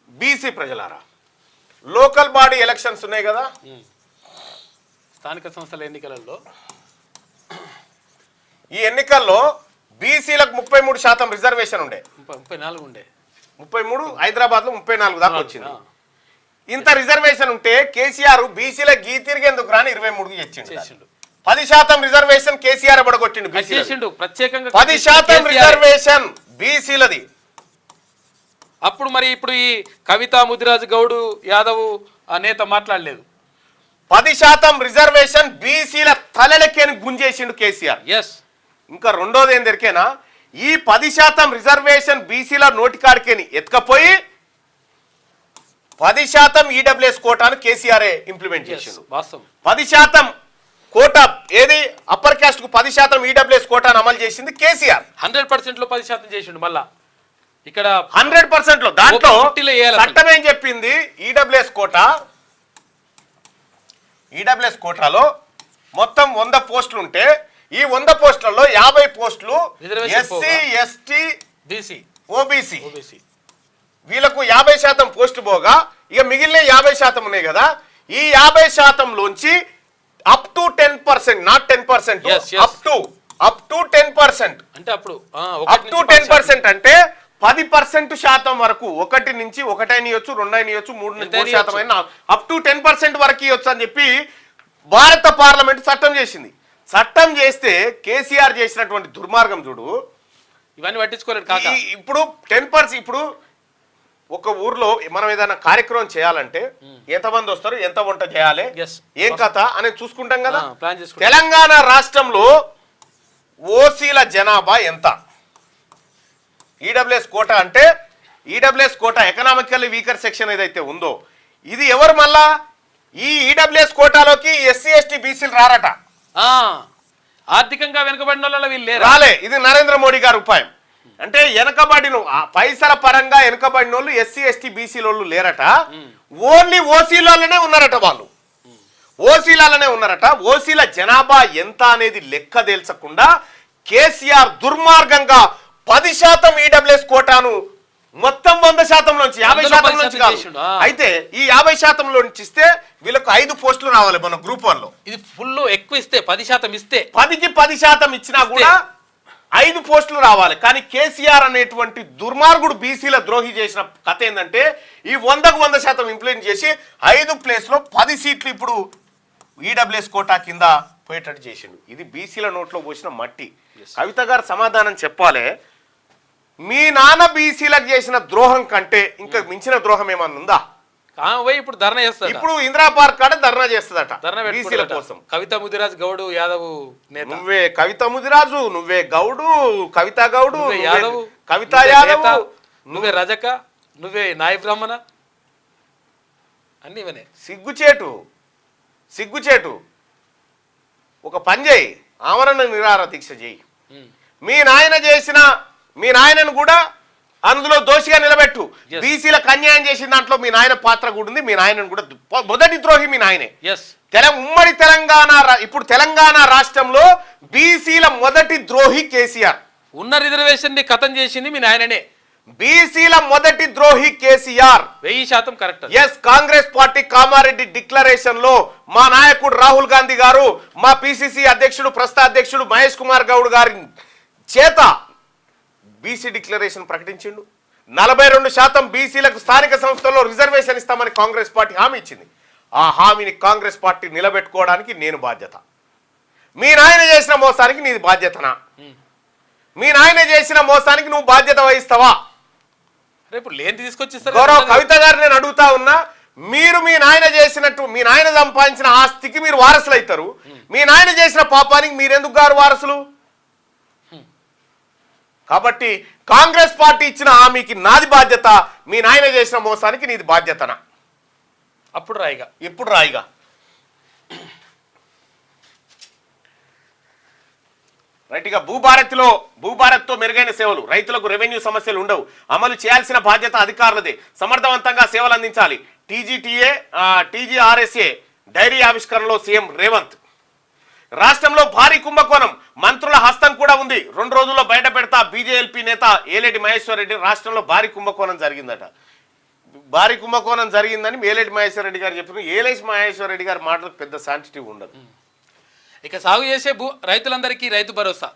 బీసీ ప్రజలారా, లోకల్ బాడీ ఎలక్షన్స్ ఉన్నాయి కదా, స్థానిక సంస్థల ఎన్నికలలో ఈ ఎన్నికల్లో బీసీలకు 33% రిజర్వేషన్ ఉండే. 34 ఉండే. 33, హైదరాబాద్ లో 34 దాకా వచ్చింది. ఇంత రిజర్వేషన్ ఉంటే కేసీఆర్ బీసీల గీ తిరిగేందుకు రాని 23కి చేసిండు. 10% రిజర్వేషన్ కేసీఆర్ పడగొట్టిండు. ప్రత్యేకంగా 10% రిజర్వేషన్ బీసీలది. అప్పుడు మరి ఇప్పుడు ఈ కవిత, ముదిరాజు గౌడ్, యాదవ్ ఆ నేత మాట్లాడలేదు. 10% రిజర్వేషన్ బీసీల తలలెక్కని గుంజేసిండు కేసీఆర్. ఎస్. ఇంకా రెండోది ఏం దొరికేనా, ఈ 10% రిజర్వేషన్ బీసీల నోటికాడికేని ఎత్తుకపోయి 10% ఈడబ్ల్యూఎస్ కోటాను కేసీఆర్ ఇంప్లిమెంట్ చేసిండు. 10% కోటా ఏది అప్పర్ క్యాస్ట్ కు 10% ఈడబ్ల్యూఎస్ కోటాను అమలు చేసింది కేసీఆర్. 100% లో 10% చేసిండు. మళ్ళా ఇక్కడ 100% లో దాంట్లో చట్టం ఏం చెప్పింది, ఈడబ్ల్యూఎస్ కోటాలో మొత్తం 100 పోస్టులు ఉంటే ఈ 100 పోస్టులలో 50 పోస్టులు ఎస్సీ, ఎస్టీ, బీసీ, ఓబీసీ. వీళ్ళకు 50% పోస్టు పోగా ఇక మిగిలిన 50% ఉన్నాయి కదా, ఈ 50% లోంచి up to 10%, not 10%, up to 10%, అంటే అప్పుడు అప్ టు 10% అంటే 10% వరకు, 1 నుంచి 1 అయినయొచ్చు, 2 అయినయొచ్చు, 3% అయినా అప్ టు 10% వరకు ఇవ్వచ్చు అని చెప్పి భారత పార్లమెంట్ చట్టం చేసింది. చట్టం చేస్తే కేసీఆర్ చేసినటువంటి దుర్మార్గం చూడు. ఇవన్నీ పట్టించుకోలేదు కాక. ఇప్పుడు 10%, ఇప్పుడు ఒక ఊర్లో మనం ఏదైనా కార్యక్రమం చేయాలంటే ఎంతమంది వస్తారు, ఎంత వంట చేయాలి, ఏం కథ అనేది చూసుకుంటాం కదా. తెలంగాణ రాష్ట్రంలో ఓసీల జనాభా ఎంత? ఈడబ్ల్యూఎస్ కోటా అంటే, EWS quota economically weaker section ఏదైతే ఉందో ఇది ఎవరు? మళ్ళా ఈ ఈడబ్ల్యూఎస్ కోటాలోకి ఎస్సీ, ఎస్టీ, బీసీలు రారట. ఆర్థికంగా వెనుకబడిన వాళ్ళు వీళ్ళు రాలే. ఇది నరేంద్ర మోడీ గారి ఉపాయం. అంటే వెనకబడిన పైసల పరంగా వెనకబడిన వాళ్ళు ఎస్సీ, ఎస్టీ, బీసీలోళ్ళు లేరట. ఓన్లీ ఓసీలలోనే ఉన్నారట. వాళ్ళు ఓసీలలోనే ఉన్నారట. ఓసీల జనాభా ఎంత అనేది లెక్క తేల్చకుండా కేసీఆర్ దుర్మార్గంగా 10% ఈడబ్ల్యూఎస్ కోటాను మొత్తం 100% నుంచి 50% నుంచి కాదు. అయితే ఈ 50% నుంచి ఇస్తే వీళ్ళకు 5 పోస్టులు రావాలి మన గ్రూప్ 1 లో. ఇది ఫుల్ ఎక్కువ ఇస్తే 10% ఇస్తే 10కి 10% ఇచ్చినా కూడా 5 పోస్టులు రావాలి. కానీ కేసీఆర్ అనేటువంటి దుర్మార్గుడు బీసీల ద్రోహి చేసిన కథ ఏంటంటే ఈ 100కు 100% ఇంప్లిమెంట్ చేసి 5 ప్లేస్లో 10 సీట్లు ఇప్పుడు ఈడబ్ల్యూఎస్ కోటా కింద పోయేటట్టు చేసిండు. ఇది బీసీల నోట్లో పోసిన మట్టి. కవిత గారు సమాధానం చెప్పాలి. మీ నాన్న బీసీలకు చేసిన ద్రోహం కంటే ఇంకా మించిన ద్రోహం ఏమన్నా ఉందా? ఇప్పుడు ధర్నా చేస్తా. ఇప్పుడు ఇందిరా పార్క్ కాడ ధర్నా చేస్తుందట బీసీల కోసం. కవిత, ముదిరాజు గౌడ్, యాదవ్ నేత. నువ్వే కవిత ముదిరాజు, నువ్వే గౌడు, కవిత గౌడు, యాదవ్, కవిత యాదవ్, నువ్వే రజక, నువ్వే నాయ బ్రాహ్మణ, అన్ని ఇవనే. సిగ్గుచేటు. ఒక పని చేయి, ఆమరణ నిరాహార దీక్ష చేయి. మీ నాయనను కూడా అందులో దోషిగా నిలబెట్టు. బీసీలకు అన్యాయం చేసిన దాంట్లో మీ నాయన పాత్ర కూడా ఉంది. మీ నాయనను కూడా మొదటి ద్రోహి మీ నాయనే. ఉమ్మడి తెలంగాణ, ఇప్పుడు తెలంగాణ రాష్ట్రంలో బీసీల మొదటి ద్రోహి కేసీఆర్. ఉన్న రిజర్వేషన్ ని ఖతం చేసింది మీ నాయననే. బీసీల మొదటి ద్రోహి KCR 1000% correct. Yes, Congress party Kamareddy declaration లో మా నాయకుడు రాహుల్ గాంధీ గారు, మా పిసిసి అధ్యక్షుడు, ప్రస్తుత అధ్యక్షుడు మహేష్ కుమార్ గౌడ్ గారి చేత బీసీ డిక్లరేషన్ ప్రకటించిండు. 42% బీసీలకు స్థానిక సంస్థల్లో రిజర్వేషన్ ఇస్తామని కాంగ్రెస్ పార్టీ హామీ ఇచ్చింది. ఆ హామీని కాంగ్రెస్ పార్టీ నిలబెట్టుకోవడానికి నేను బాధ్యత. మీ నాయన చేసిన మోసానికి నీది బాధ్యతనా? మీ నాయన చేసిన మోసానికి నువ్వు బాధ్యత వహిస్తావా? రేపు లేని తీసుకొచ్చిస్తారు. గౌరవ కవిత గారు నేను అడుగుతా ఉన్నా, మీరు మీ నాయన చేసినట్టు మీ నాయన సంపాదించిన ఆస్తికి మీరు వారసులు అవుతారు, మీ నాయన చేసిన పాపానికి మీరెందుకు గారు వారసులు? కాబట్టి కాంగ్రెస్ పార్టీ ఇచ్చిన హామీకి నాది బాధ్యత, మీ నాయన చేసిన మోసానికి నీది బాధ్యతనా? అప్పుడు రాయిగా ఇప్పుడు రాయిగా. రైట్గా భూభారత్తో మెరుగైన సేవలు, రైతులకు రెవెన్యూ సమస్యలు ఉండవు, అమలు చేయాల్సిన బాధ్యత అధికారులదే, సమర్థవంతంగా సేవలు అందించాలి. టీజీఆర్ఎస్ఏ డైరీ ఆవిష్కరణలో సీఎం రేవంత్. రాష్ట్రంలో భారీ కుంభకోణం, మంత్రుల హస్తం కూడా ఉంది, 2 రోజుల్లో బయట పెడతా బీజేఎల్పీ నేత ఏలేటి మహేశ్వర్ రెడ్డి. రాష్ట్రంలో భారీ కుంభకోణం జరిగిందట. భారీ కుంభకోణం జరిగిందని ఏలేటి మహేశ్వర్ రెడ్డి గారు చెప్పారు. ఏలేటి మహేశ్వర్ రెడ్డి గారి మాటలకు పెద్ద శాంటిటీ ఉండదు. ఇక సాగు చేసే రైతులందరికీ రైతు భరోసా,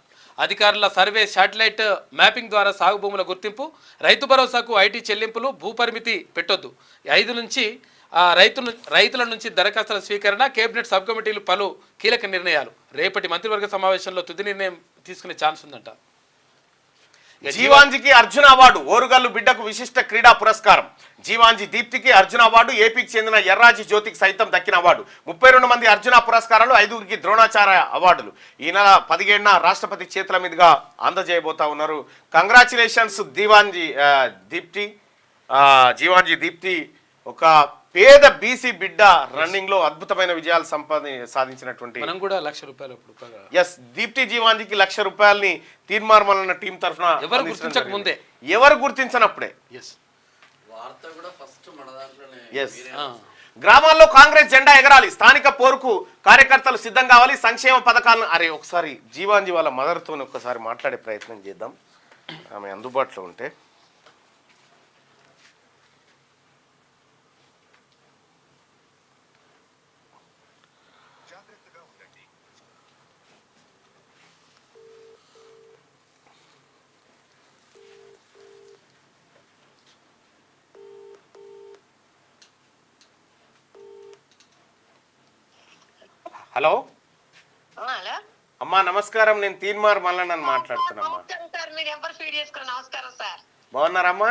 అధికారుల సర్వే, శాటిలైట్ మ్యాపింగ్ ద్వారా సాగు భూముల గుర్తింపు, రైతు భరోసాకు ఐటీ చెల్లింపులు, భూ పరిమితి పెట్టొద్దు, 5 నుంచి రైతుల నుంచి దరఖాస్తుల స్వీకరణ, కేబినెట్ సబ్ కమిటీలు పలు కీలక నిర్ణయాలు. రేపటి మంత్రివర్గ సమావేశంలో తుది నిర్ణయం తీసుకునే ఛాన్స్ ఉందంట. జీవాంజీకి అర్జున అవార్డు, ఓరుగల్లు బిడ్డకు విశిష్ట క్రీడా పురస్కారం. జీవాంజీ దీప్తికి అర్జున అవార్డు, ఏపీకి చెందిన ఎర్రాజీ జ్యోతికి సైతం దక్కిన అవార్డు. 32 మంది అర్జున పురస్కారాలు, 5గురికి ద్రోణాచార్య అవార్డులు. ఈ నెల 17న రాష్ట్రపతి చేతుల మీదుగా అందజేయబోతా ఉన్నారు. కంగ్రాచులేషన్స్ జీవాంజీ దీప్తి ఒక పేద బీసీ బిడ్డ రన్నింగ్ లో అద్భుతమైన విజయాలు సాధించినటువంటి. మనం కూడా ₹1,00,000 ఎస్, దీప్తి జీవాంజీకి ₹1,00,000 తీర్మార్మలన్న టీం తరఫున ఎవరు గుర్తించనప్పుడే. వార్త కూడా ఫస్ట్ మన దాంట్లోనే. ఎస్, గ్రామాల్లో కాంగ్రెస్ జెండా ఎగరాలి, స్థానిక పోరుకు కార్యకర్తలు సిద్ధం కావాలి, సంక్షేమ పథకాలను. అరే ఒకసారి జీవాంజీ వాళ్ళ మదర్తో ఒకసారి మాట్లాడే ప్రయత్నం చేద్దాం, ఆమె అందుబాటులో ఉంటే. హలో అమ్మా, నమస్కారం. నేను తీన్మార్ మల్లన్న మాట్లాడుతున్నామ్మా. బాగున్నారమ్మా?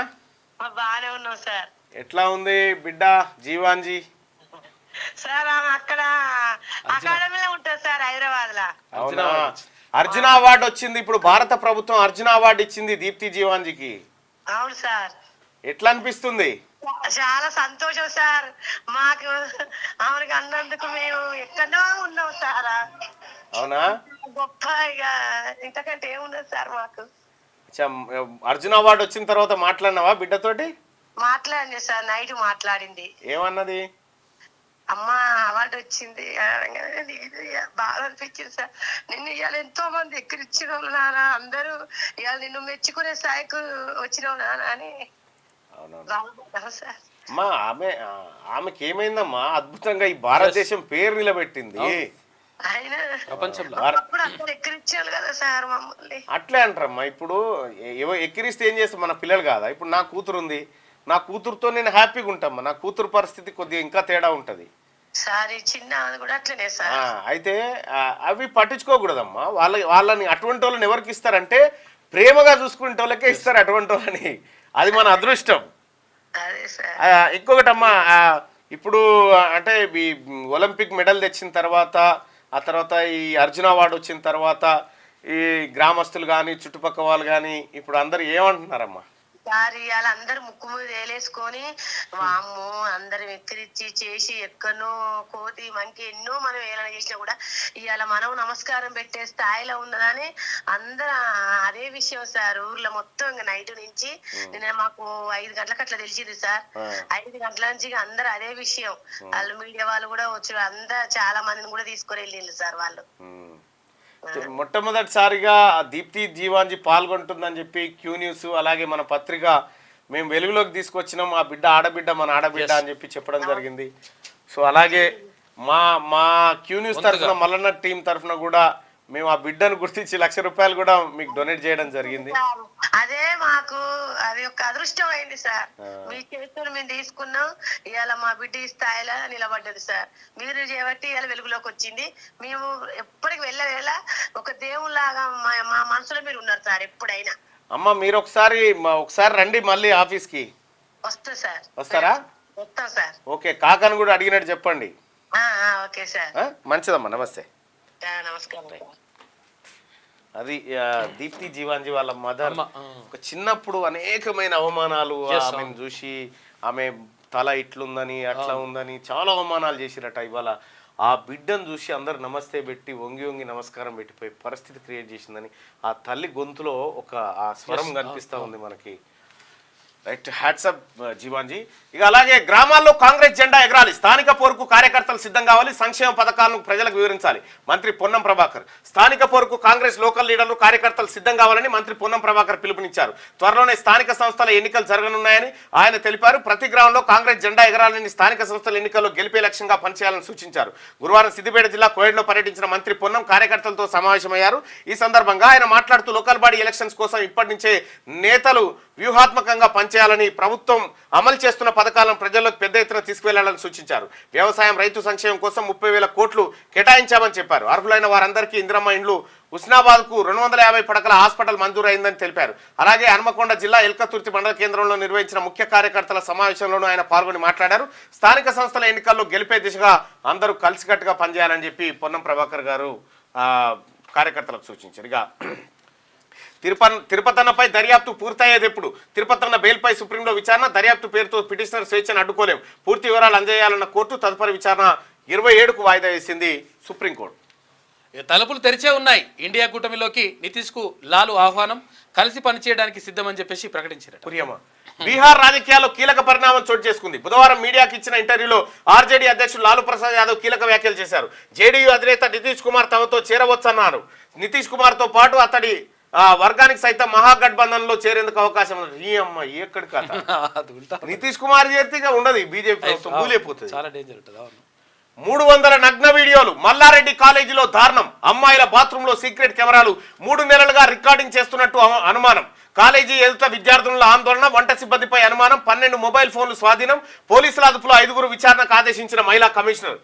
బాగానే ఉన్నాం సార్. ఎట్లా ఉంది బిడ్డ జీవాంజీ? సార్ అక్కడ అకాడమీలో ఉంటుంది సార్, హైదరాబాద్ లో. అవునా? అర్జున అవార్డు వచ్చింది ఇప్పుడు, భారత ప్రభుత్వం అర్జున అవార్డు ఇచ్చింది దీప్తి జీవాంజీకి. అవును సార్. ఎట్లా అనిపిస్తుంది? చాలా సంతోషం సార్. మాకు ఆమెకి అన్నందుకు మేము ఎక్కడో ఉన్నాం సార్. అవునా? గొప్ప ఇక ఇంతకంటే ఏమున్నది సార్ మాకు. అర్జున అవార్డు వచ్చిన తర్వాత మాట్లాడినావా బిడ్డతోటి? మాట్లాడింది సార్, నైట్ మాట్లాడింది. ఏమన్నది? అమ్మా అవార్డు వచ్చింది బాగా అనిపించింది సార్. నిన్ను ఇవాళ ఎంతో మంది ఎక్కిరిచ్చిన వాళ్ళు నాన్న, అందరూ ఇవాళ నిన్ను మెచ్చుకునే స్థాయికి వచ్చినావు నాన్న అని. అమ్మా ఆమెకి ఏమైందమ్మా? అద్భుతంగా ఈ భారతదేశం పేరు నిలబెట్టింది ప్రపంచంలో. అట్లే అంటారమ్మా. ఇప్పుడు ఎక్కిరిస్తే ఏం చేస్తాం? మన పిల్లలు కాదా? ఇప్పుడు నా కూతురు ఉంది, నా కూతురుతో నేను హ్యాపీగా ఉంటామ్మా. నా కూతురు పరిస్థితి కొద్దిగా ఇంకా తేడా ఉంటది. అయితే అవి పట్టించుకోకూడదమ్మా. వాళ్ళని అటువంటి వాళ్ళని ఎవరికి ఇస్తారంటే ప్రేమగా చూసుకునే వాళ్ళకే ఇస్తారు అటువంటి వాళ్ళని. అది మన అదృష్టం. ఇంకొకటమ్మా, ఇప్పుడు అంటే ఈ ఒలింపిక్ మెడల్ తెచ్చిన తర్వాత, ఆ తర్వాత ఈ అర్జున అవార్డు వచ్చిన తర్వాత ఈ గ్రామస్తులు కానీ చుట్టుపక్కల వాళ్ళు కానీ ఇప్పుడు అందరు ఏమంటున్నారమ్మా? సార్ ఇవాళ అందరు ముక్కు మీద వేలేసుకొని వామ్మో అందరు ఎక్కిరిచ్చి చేసి ఎక్కడో కోతి మంకి ఎన్నో మనం ఏలన చేసినా కూడా ఇవాళ మనం నమస్కారం పెట్టే స్థాయిలో ఉన్నదని అందరు అదే విషయం సార్. ఊర్లో మొత్తం ఇంకా నైట్ నుంచి నిన్న మాకు 5 గంటలకు అట్లా తెలిసింది సార్. 5 గంటల నుంచి అందరు అదే విషయం. వాళ్ళు మీడియా వాళ్ళు కూడా వచ్చి అందరు చాలా మందిని కూడా తీసుకొని వెళ్ళిండ్రు సార్ వాళ్ళు. మొట్టమొదటిసారిగా దీప్తి జీవాంజీ పాల్గొంటుందని చెప్పి క్యూ న్యూస్ అలాగే మన పత్రిక మేము వెలుగులోకి తీసుకొచ్చినాం. ఆ బిడ్డ ఆడబిడ్డ, మన ఆడబిడ్డ అని చెప్పి చెప్పడం జరిగింది. సో అలాగే మా క్యూ న్యూస్ తరఫున, మల్లన్న టీం తరఫున కూడా మేము ఆ బిడ్డను గుర్తించి ₹1,00,000 కూడా మీకు డొనేట్ చేయడం జరిగింది. అదే మాకు అది ఒక అదృష్టం అయింది సార్. మీ చేతులు మేము తీసుకున్నాం, ఇవాళ మా బిడ్డ ఈ స్థాయిలో నిలబడ్డది సార్. మీరు చేయబట్టి ఇవాళ వెలుగులోకి వచ్చింది. మేము ఎప్పటికి వెళ్ళ ఒక దేవుళ్ళలాగా మా మనసులో మీరు ఉన్నారు సార్. ఎప్పుడైనా అమ్మ మీరు ఒకసారి రండి మళ్ళీ ఆఫీస్కి. వస్తా సార్. వస్తారా? వస్తాం సార్. ఓకే, కాకని కూడా అడిగినట్టు చెప్పండి. Okay sir. మంచిదమ్మా, నమస్తే. నమస్కారం. అది దీప్తి జీవాంజీ వాళ్ళ మదర్ ఒక చిన్నప్పుడు అనేకమైన అవమానాలు ఆమెను చూసి, ఆమె తల ఇట్లుందని అట్లా ఉందని చాలా అవమానాలు చేసిరట. ఇవాళ ఆ బిడ్డను చూసి అందరు నమస్తే పెట్టి వంగి వంగి నమస్కారం పెట్టిపోయి పరిస్థితి క్రియేట్ చేసిందని ఆ తల్లి గొంతులో ఒక ఆ స్వరం కనిపిస్తూ ఉంది మనకి. Right, hats off Jeevanji. ఇక అలాగే గ్రామాల్లో కాంగ్రెస్ జెండా ఎగరాలి, స్థానిక పోరుకు కార్యకర్తలు సిద్ధం కావాలి, సంక్షేమ పథకాలను ప్రజలకు వివరించాలి మంత్రి పొన్నం ప్రభాకర్. స్థానిక పోరుకు కాంగ్రెస్ లోకల్ లీడర్లు కార్యకర్తలు సిద్ధం కావాలని మంత్రి పొన్నం ప్రభాకర్ పిలుపునిచ్చారు. త్వరలోనే స్థానిక సంస్థల ఎన్నికలు జరగనున్నాయని ఆయన తెలిపారు. ప్రతి గ్రామంలో కాంగ్రెస్ జెండా ఎగరాలని, స్థానిక సంస్థల ఎన్నికల్లో గెలిపే లక్ష్యంగా పనిచేయాలని సూచించారు. గురువారం సిద్దిపేట జిల్లా కోయడ్లో పర్యటించిన మంత్రి పొన్నం కార్యకర్తలతో సమావేశమయ్యారు. ఈ సందర్భంగా ఆయన మాట్లాడుతూ లోకల్ బాడీ ఎలక్షన్స్ కోసం ఇప్పటి నుంచే నేతలు వ్యూహాత్మకంగా పనిచేయాలని, ప్రభుత్వం అమలు చేస్తున్న పథకాలను ప్రజల్లోకి పెద్ద ఎత్తున తీసుకువెళ్లాలని సూచించారు. వ్యవసాయం, రైతు సంక్షేమం కోసం 30,000 కోట్లు కేటాయించామని చెప్పారు. అర్హులైన వారందరికీ ఇందిరమ్మ ఇండ్లు, హుస్నాబాద్కు 250 పడకల హాస్పిటల్ మంజూరు అయిందని తెలిపారు. అలాగే హన్మకొండ జిల్లా ఎల్కతుర్తి మండల కేంద్రంలో నిర్వహించిన ముఖ్య కార్యకర్తల సమావేశంలోనూ ఆయన పాల్గొని మాట్లాడారు. స్థానిక సంస్థల ఎన్నికల్లో గెలిపే దిశగా అందరూ కలిసికట్టుగా పనిచేయాలని చెప్పి పొన్నం ప్రభాకర్ గారు కార్యకర్తలకు సూచించారు. ఇక తిరుపతన్నపై దర్యాప్తు పూర్తయ్యేది ఎప్పుడు? తిరుపతన్న బెయిల్పై సుప్రీంలో విచారణ, దర్యాప్తు పేరుతో పిటిషనర్ స్వేచ్ఛను అడ్డుకోలేం, పూర్తి వివరాలు అందజేయాలన్న కోర్టు తదుపరి విచారణ 27కు వాయిదా వేసింది సుప్రీంకోర్టు. తలుపులు తెరిచే ఉన్నాయి. ఇండియా కూటమిలోకి నితీష్కు లాలు ఆహ్వానం, కలిసి పనిచేయడానికి సిద్ధమని చెప్పేసి ప్రకటించారు. బీహార్ రాజకీయాల్లో కీలక పరిణామం చోటు చేసుకుంది. బుధవారం మీడియాకి ఇచ్చిన ఇంటర్వ్యూలో ఆర్జేడీ అధ్యక్షుడు లాలూ ప్రసాద్ యాదవ్ కీలక వ్యాఖ్యలు చేశారు. జేడీయూ అధినేత నితీష్ కుమార్ తమతో చేరవచ్చన్నారు. నితీష్ కుమార్ తో పాటు అతడి వర్గానికి సైతం మహాగఠబంధన్ లో చేరేందుకు అవకాశం ఉంది. ఈ అమ్మ ఎక్కడి కథ, నితీష్ కుమార్ చేతిగా ఉండదు బీజేపీ ప్రభుత్వం, కూలిపోతుంది. చాలా డేంజర్ ఉంటుంది. 300 నగ్న వీడియోలు. మల్లారెడ్డి కాలేజీలో దారుణం, అమ్మాయిల బాత్రూంలో సీక్రెట్ కెమెరాలు 3 నెలలుగా రికార్డింగ్ చేస్తున్నట్టు అనుమానం. కాలేజీ ఎదుట విద్యార్థుల ఆందోళన, వంట సిబ్బందిపై అనుమానం, 12 మొబైల్ ఫోన్లు స్వాధీనం. పోలీసుల అదుపులో 5 విచారణకు ఆదేశించిన మహిళా కమిషనర్.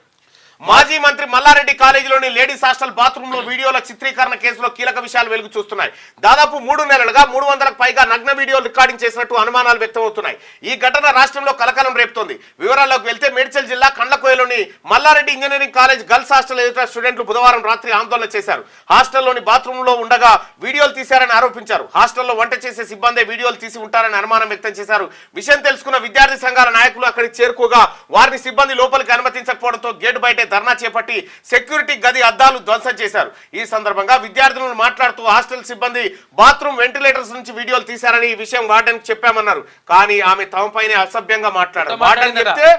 మాజీ మంత్రి మల్లారెడ్డి కాలేజీలోని లేడీస్ హాస్టల్ బాత్రూంలో వీడియోల చిత్రీకరణ కేసులో కీలక విషయాలు వెలుగు చూస్తున్నాయి. దాదాపు 3 నెలలుగా 300కు పైగా నగ్న వీడియోలు రికార్డింగ్ చేసినట్టు అనుమానాలు వ్యక్తమవుతున్నాయి. ఈ ఘటన రాష్ట్రంలో కలకలం రేపుతోంది. వివరాల్లోకి వెళ్తే మేడ్చల్ జిల్లా కండ్లకోయలోని Malla Reddy engineering college girls hostel ఎదుట స్టూడెంట్లు బుధవారం రాత్రి ఆందోళన చేశారు. హాస్టల్లోని బాత్రూంలో ఉండగా వీడియోలు తీశారని ఆరోపించారు. హాస్టల్లో వంట చేసే సిబ్బంది వీడియోలు తీసి ఉంటారని అనుమానం వ్యక్తం చేశారు. విషయం తెలుసుకున్న విద్యార్థి సంఘాల నాయకులు అక్కడికి చేరుకోగా వారిని సిబ్బంది లోపలికి అనుమతించకపోవడంతో గేటు బయట ధర్నా చేపట్టి సెక్యూరిటీ గది అద్దాలు ధ్వంసం చేశారు. ఈ సందర్భంగా విద్యార్థులను మాట్లాడుతూ హాస్టల్ సిబ్బంది బాత్రూమ్ వెంటిలేటర్స్ నుంచి వీడియోలు తీశారని ఈ విషయం వార్డెన్ చెప్పామన్నారు. కానీ ఆమె తమపైనే అసభ్యంగా మాట్లాడారు. వార్డెన్ చెప్తే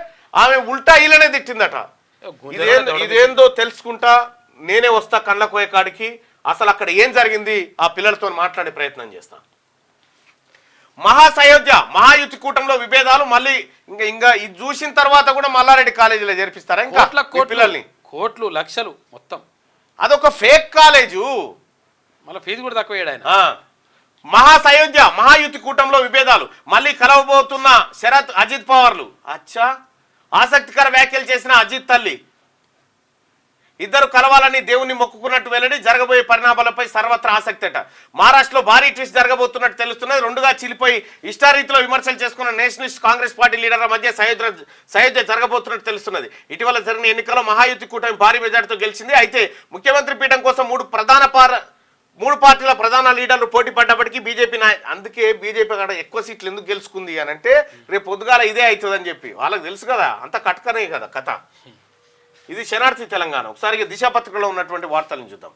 ఆమె ఉల్టా ఈలనే తిట్టిందట. ఇదేందో తెలుసుకుంటా నేనే వస్తా కండ్లకోయ కాడికి, అసలు అక్కడ ఏం జరిగింది ఆ పిల్లలతో మాట్లాడే ప్రయత్నం చేస్తాను. మహాయుతి కూటంలో విభేదాలు మళ్ళీ ఇంకా ఇది చూసిన తర్వాత కూడా మల్లారెడ్డి కాలేజీలో చేర్పిస్తారా? ఇంకా పిల్లల్ని కోట్లు లక్షలు మొత్తం, అదొక ఫేక్ కాలేజు, మళ్ళీ ఫీజు కూడా తక్కువ ఆయన. మహాయుతి కూటంలో విభేదాలు మళ్ళీ కలవబోతున్న శరత్ అజిత్ పవార్లు. అచ్చా, ఆసక్తికర వ్యాఖ్యలు చేసిన అజిత్ తల్లి. ఇద్దరు కలవాలని దేవుణ్ణి మొక్కుకున్నట్టు వెల్లడి, జరగబోయే పరిణామాలపై సర్వత్రా ఆసక్తి అట. మహారాష్ట్రలో భారీ ట్విస్ట్ జరగబోతున్నట్టు తెలుస్తున్నది. 2గా చీలిపోయి ఇష్టారీతిలో విమర్శలు చేసుకున్న నేషనలిస్ట్ కాంగ్రెస్ పార్టీ లీడర్ల మధ్య సయోధ్య జరగబోతున్నట్టు తెలుస్తున్నది. ఇటీవల జరిగిన ఎన్నికల్లో మహాయుతి కూటమి భారీ మెజార్టీతో గెలిచింది. అయితే ముఖ్యమంత్రి పీఠం కోసం మూడు పార్టీల ప్రధాన లీడర్లు పోటీ పడ్డప్పటికీ బీజేపీ అందుకే బీజేపీ కాడ ఎక్కువ సీట్లు ఎందుకు గెలుచుకుంది అని అంటే రేపు పొద్దుగాల ఇదే అవుతుందని చెప్పి వాళ్ళకి తెలుసు కదా, అంత కట్కనే కదా కథ. ఇది శనార్థి తెలంగాణ. ఒకసారి దిశ పత్రికలో ఉన్నటువంటి వార్తలను చూద్దాం.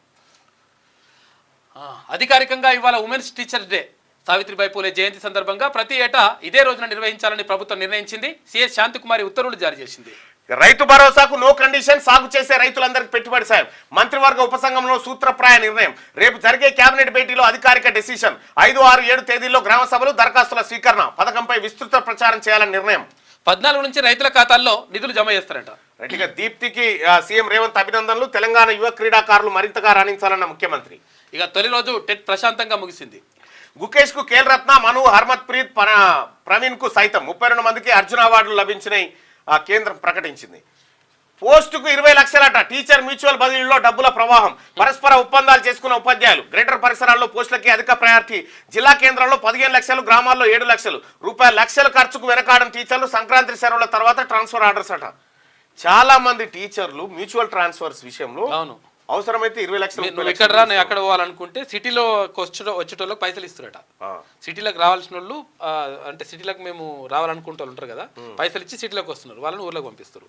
అధికారికంగా ఇవాళ women's teachers day, Savitribai Phule జయంతి సందర్భంగా ప్రతి ఏటా ఇదే రోజున నిర్వహించాలని ప్రభుత్వం నిర్ణయించింది. సిఎస్ శాంతికుమారి ఉత్తర్వులు జారీ చేసింది. రైతు భరోసాకు నో కండిషన్, సాగు చేసే రైతులందరికీ పెట్టుబడి సాయం. మంత్రివర్గ ఉపసంఘంలో సూత్రప్రాయ నిర్ణయం. రేపు జరిగే కేబినెట్ భేటీలో అధికారిక డెసిషన్. 5, 6, 7 తేదీల్లో గ్రామ సభలు, దరఖాస్తుల స్వీకరణ. పథకంపై విస్తృత ప్రచారం చేయాలని నిర్ణయం. 14 నుంచి రైతుల ఖాతాల్లో నిధులు జమ చేస్తారట. రైట్ ఇక దీప్తికి సీఎం రేవంత్ అభినందనలు. తెలంగాణ యువ క్రీడాకారులు మరింతగా రాణించాలన్న ముఖ్యమంత్రి. ఇక తొలి రోజు టెట్ ప్రశాంతంగా ముగిసింది. గుకేష్ కు ఖేల్ రత్న, మను, హర్మత్ ప్రీత్, ప్రవీణ్ కు సైతం 32 మందికి అర్జున అవార్డులు లభించినాయి కేంద్రం ప్రకటించింది. పోస్టుకు 20 లక్షలట. టీచర్ మ్యూచువల్ బదిలీలో డబ్బుల ప్రవాహం. పరస్పర ఒప్పందాలు చేసుకున్న ఉపాధ్యాయులు. గ్రేటర్ పరిసరాల్లో పోస్టులకి అధిక ప్రయారిటీ. జిల్లా కేంద్రంలో 15 లక్షలు, గ్రామాల్లో 7 లక్షలు రూపాయల లక్షల ఖర్చుకు వెనకాడని టీచర్లు. సంక్రాంతి సెలవుల తర్వాత ట్రాన్స్ఫర్ ఆర్డర్స్ అట. చాలా మంది టీచర్లు మ్యూచువల్ ట్రాన్స్ఫర్స్ విషయంలో అవును అవసరమైతే 20 లక్షలు. నువ్వు ఎక్కడ రా నేను ఎక్కడ పోవాలనుకుంటే సిటీలో వచ్చేటోళ్ళకి పైసలు ఇస్తారట. సిటీలోకి రావాల్సిన వాళ్ళు అంటే సిటీలోకి మేము రావాలనుకుంటే వాళ్ళు ఉంటారు కదా, పైసలు ఇచ్చి సిటీలోకి వస్తున్నారు, వాళ్ళని ఊర్లోకి పంపిస్తారు.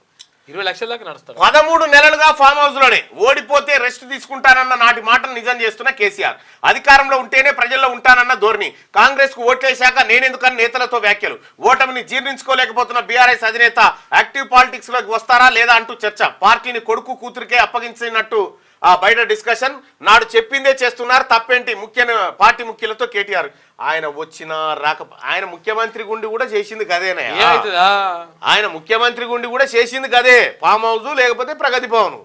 20 లక్షల దాకా నడుస్తారు. 13 నెలలుగా ఫామ్ హౌస్ లోనే ఓడిపోతే రెస్ట్ తీసుకుంటానన్న నాటి మాటను నిజం చేస్తున్న కేసీఆర్. అధికారంలో ఉంటేనే ప్రజల్లో ఉంటానన్న ధోరణి. కాంగ్రెస్ కు ఓట్లేశాక నేనెందుకని నేతలతో వ్యాఖ్యలు. ఓటమిని జీర్ణించుకోలేకపోతున్న బీఆర్ఎస్ అధినేత యాక్టివ్ పాలిటిక్స్ లోకి వస్తారా లేదా అంటూ చర్చ. పార్టీని కొడుకు కూతురికే అప్పగించినట్టు బయట డిస్కషన్. నాడు చెప్పిందే చేస్తున్నారు, తప్పేంటి. పార్టీ ముఖ్యులతో కేటీఆర్. ఆయన వచ్చినా రాక ఆయన ముఖ్యమంత్రి గుండి కూడా చేసింది గదేనా. ఆయన ముఖ్యమంత్రి గుండి కూడా చేసింది గదే, ఫామ్ హౌస్ లేకపోతే ప్రగతి భవన్.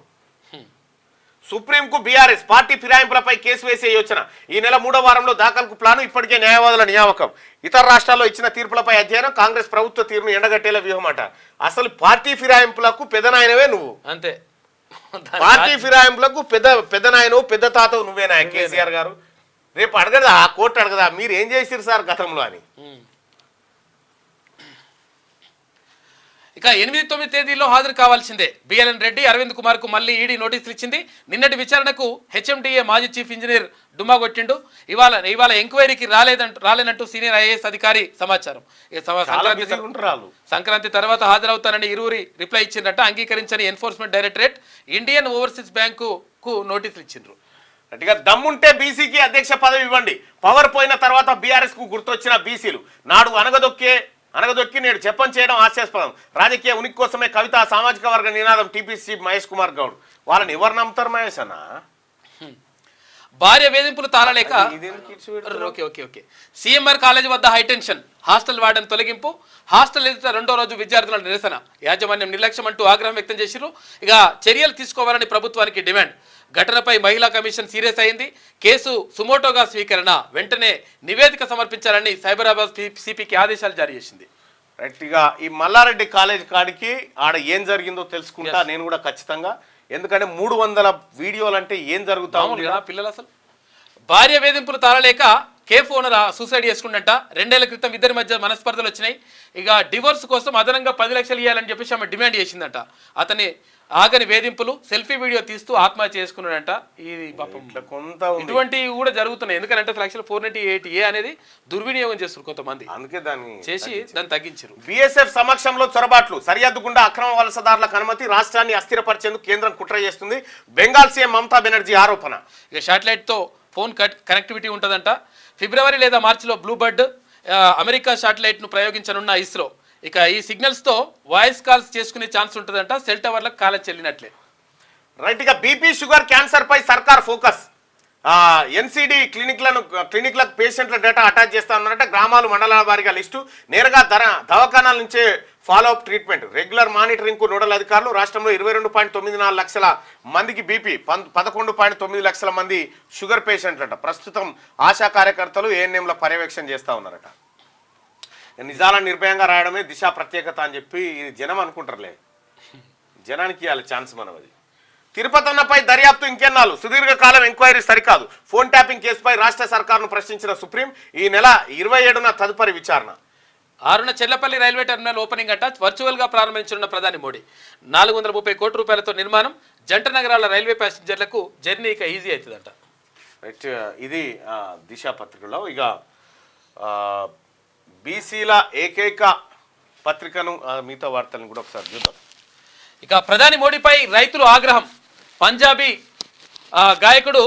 సుప్రీంకు బీఆర్ఎస్ పార్టీ ఫిరాయింపులపై కేసు వేసే యోచన. ఈ నెల 3వ వారంలో దాఖలకు ప్లాను. ఇప్పటికే న్యాయవాదుల నియామకం. ఇతర రాష్ట్రాల్లో ఇచ్చిన తీర్పులపై అధ్యయనం. కాంగ్రెస్ ప్రభుత్వ తీరును ఎండగట్టేలా వ్యూహం అట. అసలు పార్టీ ఫిరాయింపులకు పెదనాయనవే నువ్వు. అంతే, పార్టీ ఫిరాయింపులకు పెద్దనాయనవు పెద్ద తాతవు నువ్వేనా కేసీఆర్ గారు. రేపు అడగదా ఆ కోర్టు అడగదా మీరు ఏం చేసిరు సార్ గతంలో అని. ఇక 8-9 తేదీలో హాజరు కావాల్సిందే. బిఎల్ఎన్ రెడ్డి, అరవింద్ కుమార్ కు మళ్ళీ ఈడీ నోటీసులు ఇచ్చింది. నిన్నటి విచారణకు హెచ్ఎండిఏ మాజీ చీఫ్ ఇంజనీర్ డుమ్మా కొట్టిండు. ఇవాళ ఎంక్వైరీకి రాలేనంటూ సీనియర్ ఐఏఎస్ అధికారి సమాచారం. సంక్రాంతి తర్వాత హాజరవుతానని ఇరువురి రిప్లై ఇచ్చిందట. అంగీకరించని enforcement directorate Indian overseas bank నోటీసులు ఇచ్చిండ్రు. గట్టిగా దమ్ముంటే బీసీకి అధ్యక్ష పదవి ఇవ్వండి. పవర్ పోయిన తర్వాత బీఆర్ఎస్ కు గుర్తొచ్చిన బీసీలు. నాడు అనగదొక్కి నేడు చెప్పని చేయడం హాస్యాస్పదం. రాజకీయ ఉనికి కోసమే కవిత సామాజిక వర్గ నినాదం. టీపీసీ మహేష్ కుమార్ గౌడ్. వాళ్ళని ఎవరు నమ్ముతారు మహేష్ అన్న. భార్య వేధింపులు తాళలేక ఓకే సీఎంఆర్ కాలేజీ వద్ద హైటెన్షన్. హాస్టల్ వార్డెన్ తొలగింపు. హాస్టల్ ఎదుట 2వ రోజు విద్యార్థుల నిరసన. యాజమాన్యం నిర్లక్ష్యం అంటూ ఆగ్రహం వ్యక్తం చేసిరు. ఇక చర్యలు తీసుకోవాలని ప్రభుత్వానికి డిమాండ్. ఘటనపై మహిళా కమిషన్ సీరియస్ అయింది. కేసు సుమోటోగా స్వీకరణ. వెంటనే నివేదిక సమర్పించాలని సైబరాబాద్ సిపికి ఆదేశాలు జారీ చేసింది. రైట్గా ఈ మల్లారెడ్డి కాలేజ్ కాడికి ఆడ ఏం జరిగిందో తెలుసుకుంటా నేను కూడా ఖచ్చితంగా. ఎందుకంటే 300 వీడియోలు అంటే ఏం జరుగుతా ఉంది పిల్లలు. అసలు భార్య వేధింపులు తాళలేక కేఫ్ ఓనర్ సూసైడ్ చేసుకుంటా. 2 ఏళ్ల క్రితం ఇద్దరి మధ్య మనస్పర్ధలు వచ్చినాయి. ఇక డివోర్స్ కోసం అదనంగా 10 లక్షలు ఇవ్వాలని చెప్పేసి ఆమె డిమాండ్ చేసిందట. అతని ఆగని వేధింపులు, సెల్ఫీ వీడియో తీస్తూ ఆత్మహత్య చేసుకున్నాడంట. ఇది పాపం ఇటువంటివి కూడా జరుగుతున్నాయి. ఎందుకంటే సెక్షన్ 498A అనేది దుర్వినియోగం చేస్తారు కొంతమంది, అందుకే దాన్ని తగ్గించారు. బీఎస్ఎఫ్ సమక్షంలో చొరబాట్లు. సరిహద్దు గుండా అక్రమ వలసదారులకు అనుమతి. రాష్ట్రాన్ని అస్థిరపరిచేందుకు కేంద్రం కుట్ర చేస్తుంది. బెంగాల్ సీఎం మమతా బెనర్జీ ఆరోపణ. ఇక శాటిలైట్ తో ఫోన్ కనెక్టివిటీ ఉంటుందంట. ఫిబ్రవరి లేదా మార్చిలో బ్లూబర్డ్ అమెరికా శాటిలైట్ ను ప్రయోగించనున్న ఇస్రో. ఇక ఈ సిగ్నల్స్ తో వాయిస్ కాల్స్ చేసుకునే ఛాన్స్ ఉంటుందంట. సెల్ టవర్లకు కాలం చెల్లినట్లే. రైట్ ఇక బీపీ షుగర్ క్యాన్సర్ పై సర్కార్ ఫోకస్. ఎన్సిడి క్లినిక్లకు పేషెంట్ల డేటా అటాచ్ చేస్తా ఉన్నారంట. గ్రామాలు మండలాల వారీగా లిస్టు. నేరుగా దవాఖానాల నుంచే ఫాలోఅప్ ట్రీట్మెంట్. రెగ్యులర్ మానిటరింగ్ కు నోడల్ అధికారులు. రాష్ట్రంలో 22.94 లక్షల మందికి బీపీ, 11.9 లక్షల మంది షుగర్ పేషెంట్లట. ప్రస్తుతం ఆశా కార్యకర్తలు ఏఎన్ఎంల పర్యవేక్షణ చేస్తా ఉన్నారట. నిజాలను నిర్భయంగా రాయడమే దిశ ప్రత్యేకత అని చెప్పి ఇది జనం అనుకుంటారులే. జనానికి ఇవ్వాలి ఛాన్స్ మనం. అది తిరుపతన్నపై దర్యాప్తు ఇంకెన్నాళ్ళు. సుదీర్ఘకాలం ఎంక్వైరీ సరికాదు. ఫోన్ ట్యాపింగ్ కేసుపై రాష్ట్ర సర్కారును ప్రశ్నించిన సుప్రీం. ఈ నెల 27న తదుపరి విచారణ. 6న చెర్లపల్లి రైల్వే టెర్మినల్ ఓపెనింగ్ అంట. వర్చువల్ గా ప్రారంభించనున్న ప్రధాని మోడీ. 430 కోట్ల రూపాయలతో నిర్మాణం. జంట నగరాల రైల్వే ప్యాసింజర్లకు జర్నీ ఇక ఈజీ అవుతుందంట. రైట్, ఇది దిశ పత్రికలో. ఇక బీసీల ఏకైక పత్రికను మిగతా వార్తలను కూడా ఒకసారి చూద్దాం. ఇక ప్రధాని మోడీపై రైతులు ఆగ్రహం. పంజాబీ గాయకుడు